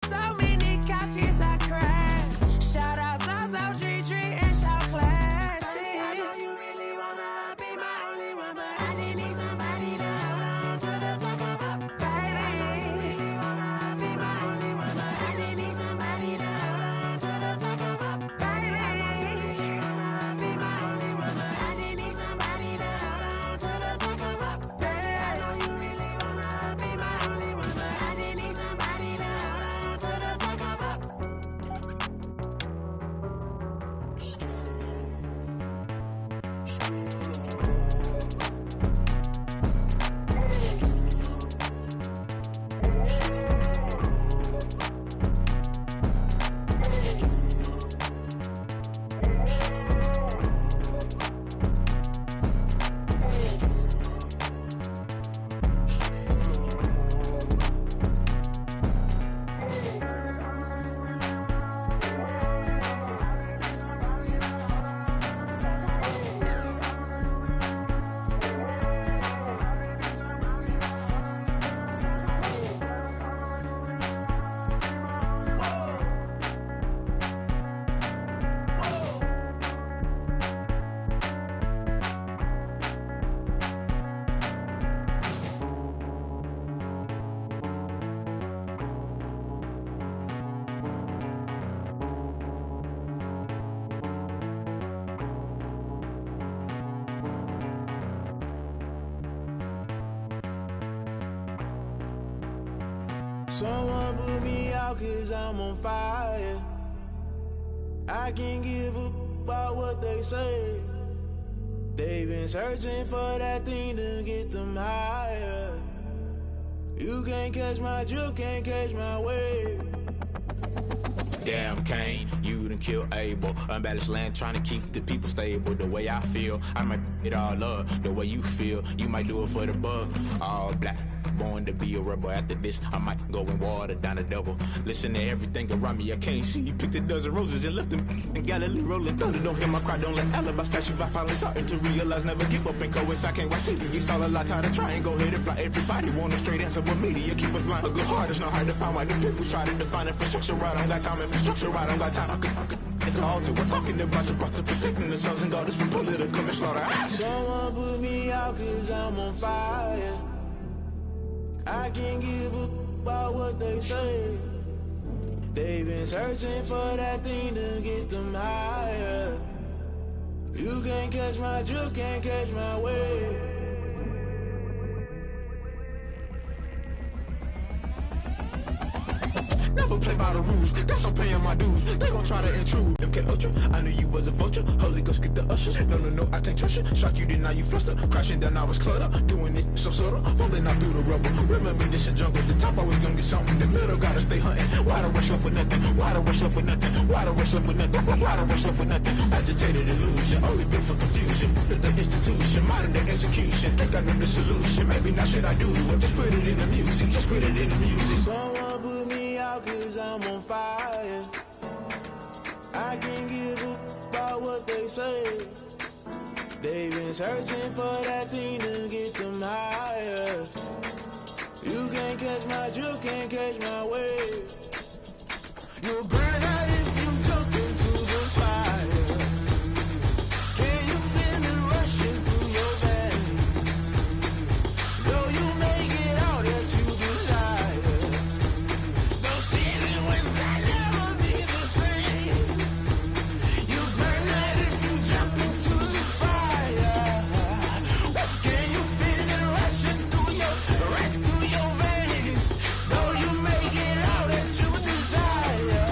so many couches I cried. Shout out Zaza, Tree, and shout classy. I know you really wanna be my only one, but I didn't need somebody to hold on to the sucker up. Baby, I know you really wanna be my only one, but I didn't need somebody to hold on to the sucker up. Baby, I know you really wanna be my only one, but I didn't need somebody to hold on to the sucker up. Baby, I know you really wanna be my only one, but I didn't need somebody to hold on to the sucker up. Someone put me out 'cause I'm on fire. I can't give up about what they say. They've been searching for that thing to get them higher. You can't catch my drift, can't catch my wave. Damn, Kane, you done killed Abel. Unbalanced land, trying to keep the people stable. The way I feel, I might it all up. The way you feel, you might do it for the buck. All black, born to be a rebel. After this, I might go and water down the devil. Listen to everything around me, I can't see. Picked a dozen roses and left them in Galilee rolling thunder. Don't hear my cry, don't let alibis pass you by. Finally starting to realize, never give up and coincide. Can't watch TV, it's all a lot. Tired of trying, go ahead and fly. Everybody want a straight answer, but media keep us blind. A good heart is not hard to find. Why the people try to define infrastructure right? I don't got time, infrastructure right, I don't got time. I could it's all to we're talking about you brought to protecting the sons and daughters from political manslaughter. Someone put me out cause I'm on fire. I can't give a about what they say. They've been searching for that thing to get them higher. You can't catch my drift, can't catch my wave. Never play by the rules, guess I'm paying my dues. They gon' try to intrude. MK Ultra, I knew you was a vulture. Holy Ghost, get the ushers. No, I can't trust you. Shock you, then now you fluster. Crashing down, I was cluttered. Doing this so subtle, falling out through the rubble. Remember this in jungle. The top, I was gonna get something. The middle, gotta stay hunting. Why the rush left for nothing? Why the rush left for nothing? Why the rush left for nothing? Why the rush left for nothing? Agitated illusion, only built for confusion. The institution, modern day execution. Think I know the solution. Maybe not should I do it? Just put it in the music. Just put it in the music. Someone put me out cause I'm on fire. I can't give a about what they say. They've been searching for that thing to get them higher. You can't catch my drift, can't catch my wave. You'll burn out if you jump into the fire. Can you feel it rushing through your veins? Though you may get out that you desire. Don't see it when that never be the same. You burn out if you jump into the fire. Can you feel it rushing through your veins? Though you may get out that you desire.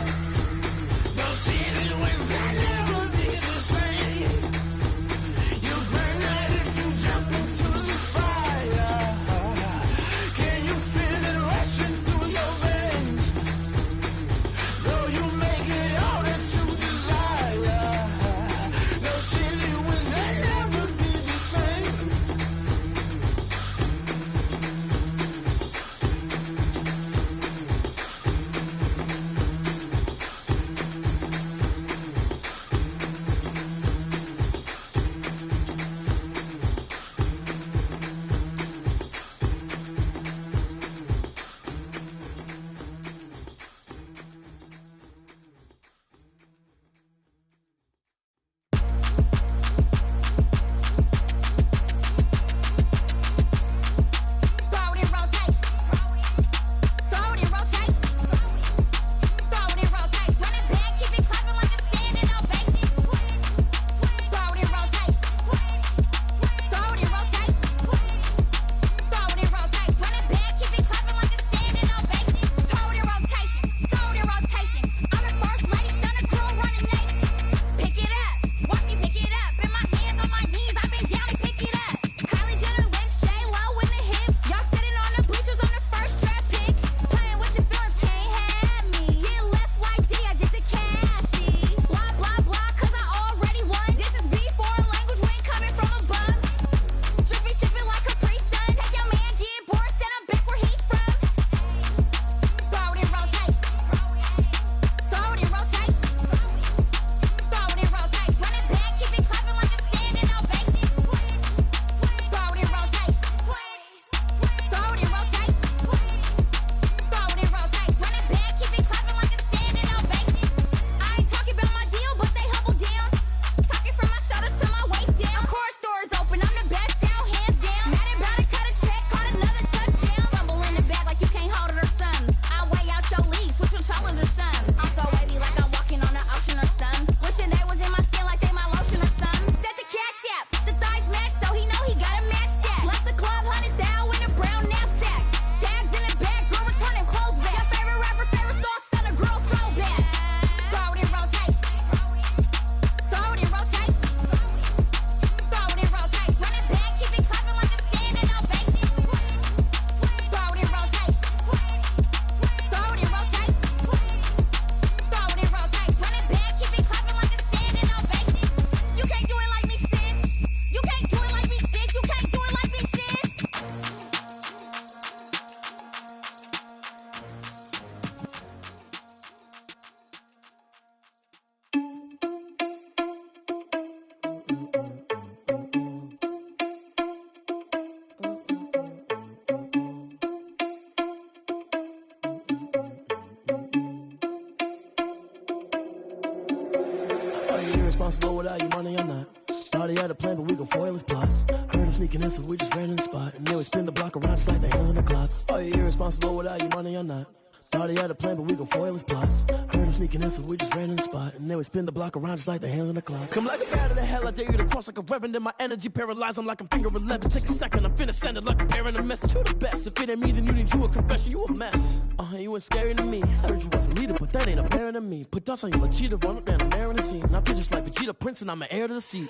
irresponsible without your money or not. Thought he had a plan, but we gon' foil his plot. Heard him sneaking in, so we just ran in the spot. And then we spin the block around just like the hands on the clock. Are you irresponsible without your money or not? Thought he had a plan, but we gon' foil his plot. Heard him sneaking in, so we just ran in the spot. And then we spin the block around just like the hands on the clock. Come like a bat of the hell, I dare you to cross like a reverend. In my energy paralyzed, I'm like I'm finger 11. Take a second, I'm finna send it like a parent a message. You the best, if it ain't me, then you need you a confession. You a mess, you ain't scary to me. I heard you was a leader, but that ain't apparent to me. Put dust on you like cheetah, run up down the air in the scene. I feel just like Vegeta Prince, and I'm an heir to the seat.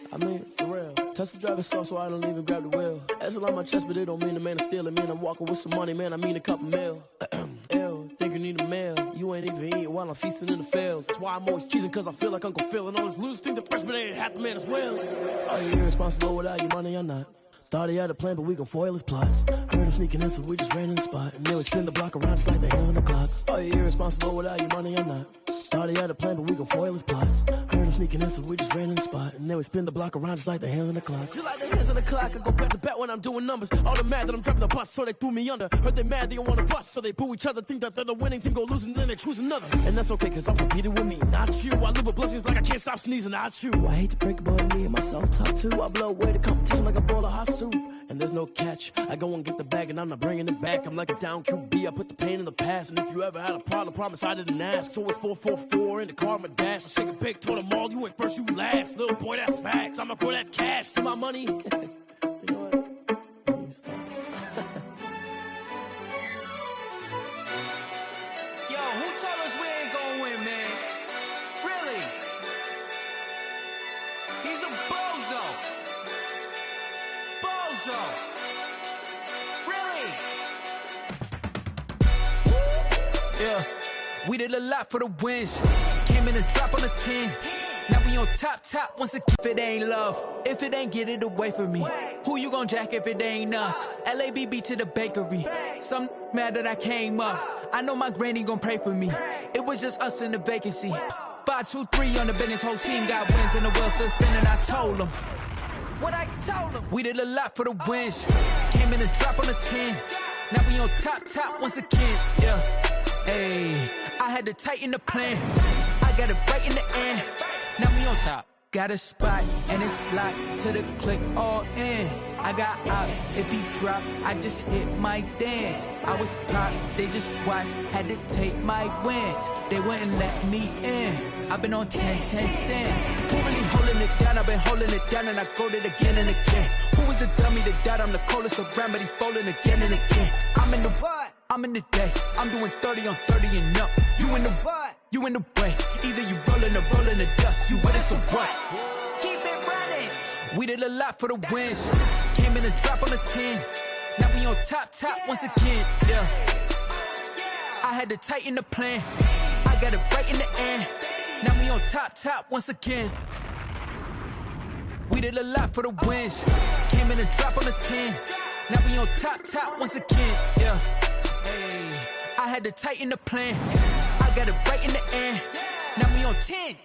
I mean, for real. Touch the driver's soft, so I don't even grab the wheel. That's on my chest, but it don't mean the man is stealing. Man, I'm walking with some money, man, I mean a couple mil. Ew, think you need a meal. You ain't even eating while I'm feasting in the field. That's why I'm always cheesing, cause I feel like Uncle Phil. And all those losers think the freshman ain't half the man as well. Are you irresponsible without your money or not? Thought he had a plan, but we gon' foil his plot. Heard him sneaking in, so we just ran in the spot. And then we spin the block around just like the hands on the clock. Are you irresponsible without your money or not? Thought he had a plan, but we gon' foil his plot. Heard him sneaking in, so we just ran in the spot. And then we spin the block around just like the hands on the clock. Just like the hands on the clock, I go back to back when I'm doing numbers. All the mad that I'm driving the bus, so they threw me under. Heard they mad, they don't wanna bust, so they boo each other. Think that they're the winning team, go losing, then they choose another. And that's okay, cause I'm competing with me, not you. I live with blessings like I can't stop sneezing, not you. I hate to break it, but me and myself top two. I blow away the competition like a bowl of hot soup. And there's no catch. I go and get the bag and I'm not bringing it back. I'm like a down QB, I put the pain in the past. And if you ever had a problem, promise I didn't ask. So it's 444 in the car, my dash. I shake a big, told them all, you ain't first, you last. Little boy, that's facts. I'ma throw that cash to my money. You know what? Let me stop. Yo, who told us we ain't gonna win, man? Really? He's a bozo. Bozo. Really? Yeah, we did a lot for the wins. Came in and drop on the 10. Now we on top once again. If it ain't love, if it ain't get it away from me, who you gon' jack if it ain't us? LABB to the bakery. Some mad that I came up. I know my granny gon' pray for me. It was just us in the vacancy. 5, 2, 3 on the business, whole team got wins and the wheel still spinning. I told them what I told them. We did a lot for the wins. Came in and drop on the 10. Now we on top once again. Yeah, hey, I had to tighten the plan. I got it right in the end. Now we on top. Got a spot and it's locked to the click all in. I got ops, if he drop, I just hit my dance. I was pop, they just watched, had to take my wins. They wouldn't let me in. I've been on 10 cents. Who really holding it down? I've been holding it down and I go it again and again. Who was the dummy that died? I'm the coldest around, but he folding again and again. I'm in the what? I'm in the day. I'm doing 30 on 30 and up. You in the what? You in the way. Either you rolling or rolling the dust. You with us or what? Keep it running. We did a lot for the wins. Came in and drop on the 10. Now we on top once again. Yeah. I had to tighten the plan. I got it right in the end. Now we on top once again. We did a lot for the wins. Came in and drop on the 10. Now we on top once again. Yeah. Hey, I had to tighten the plan. I got it right in the end. Now we on 10.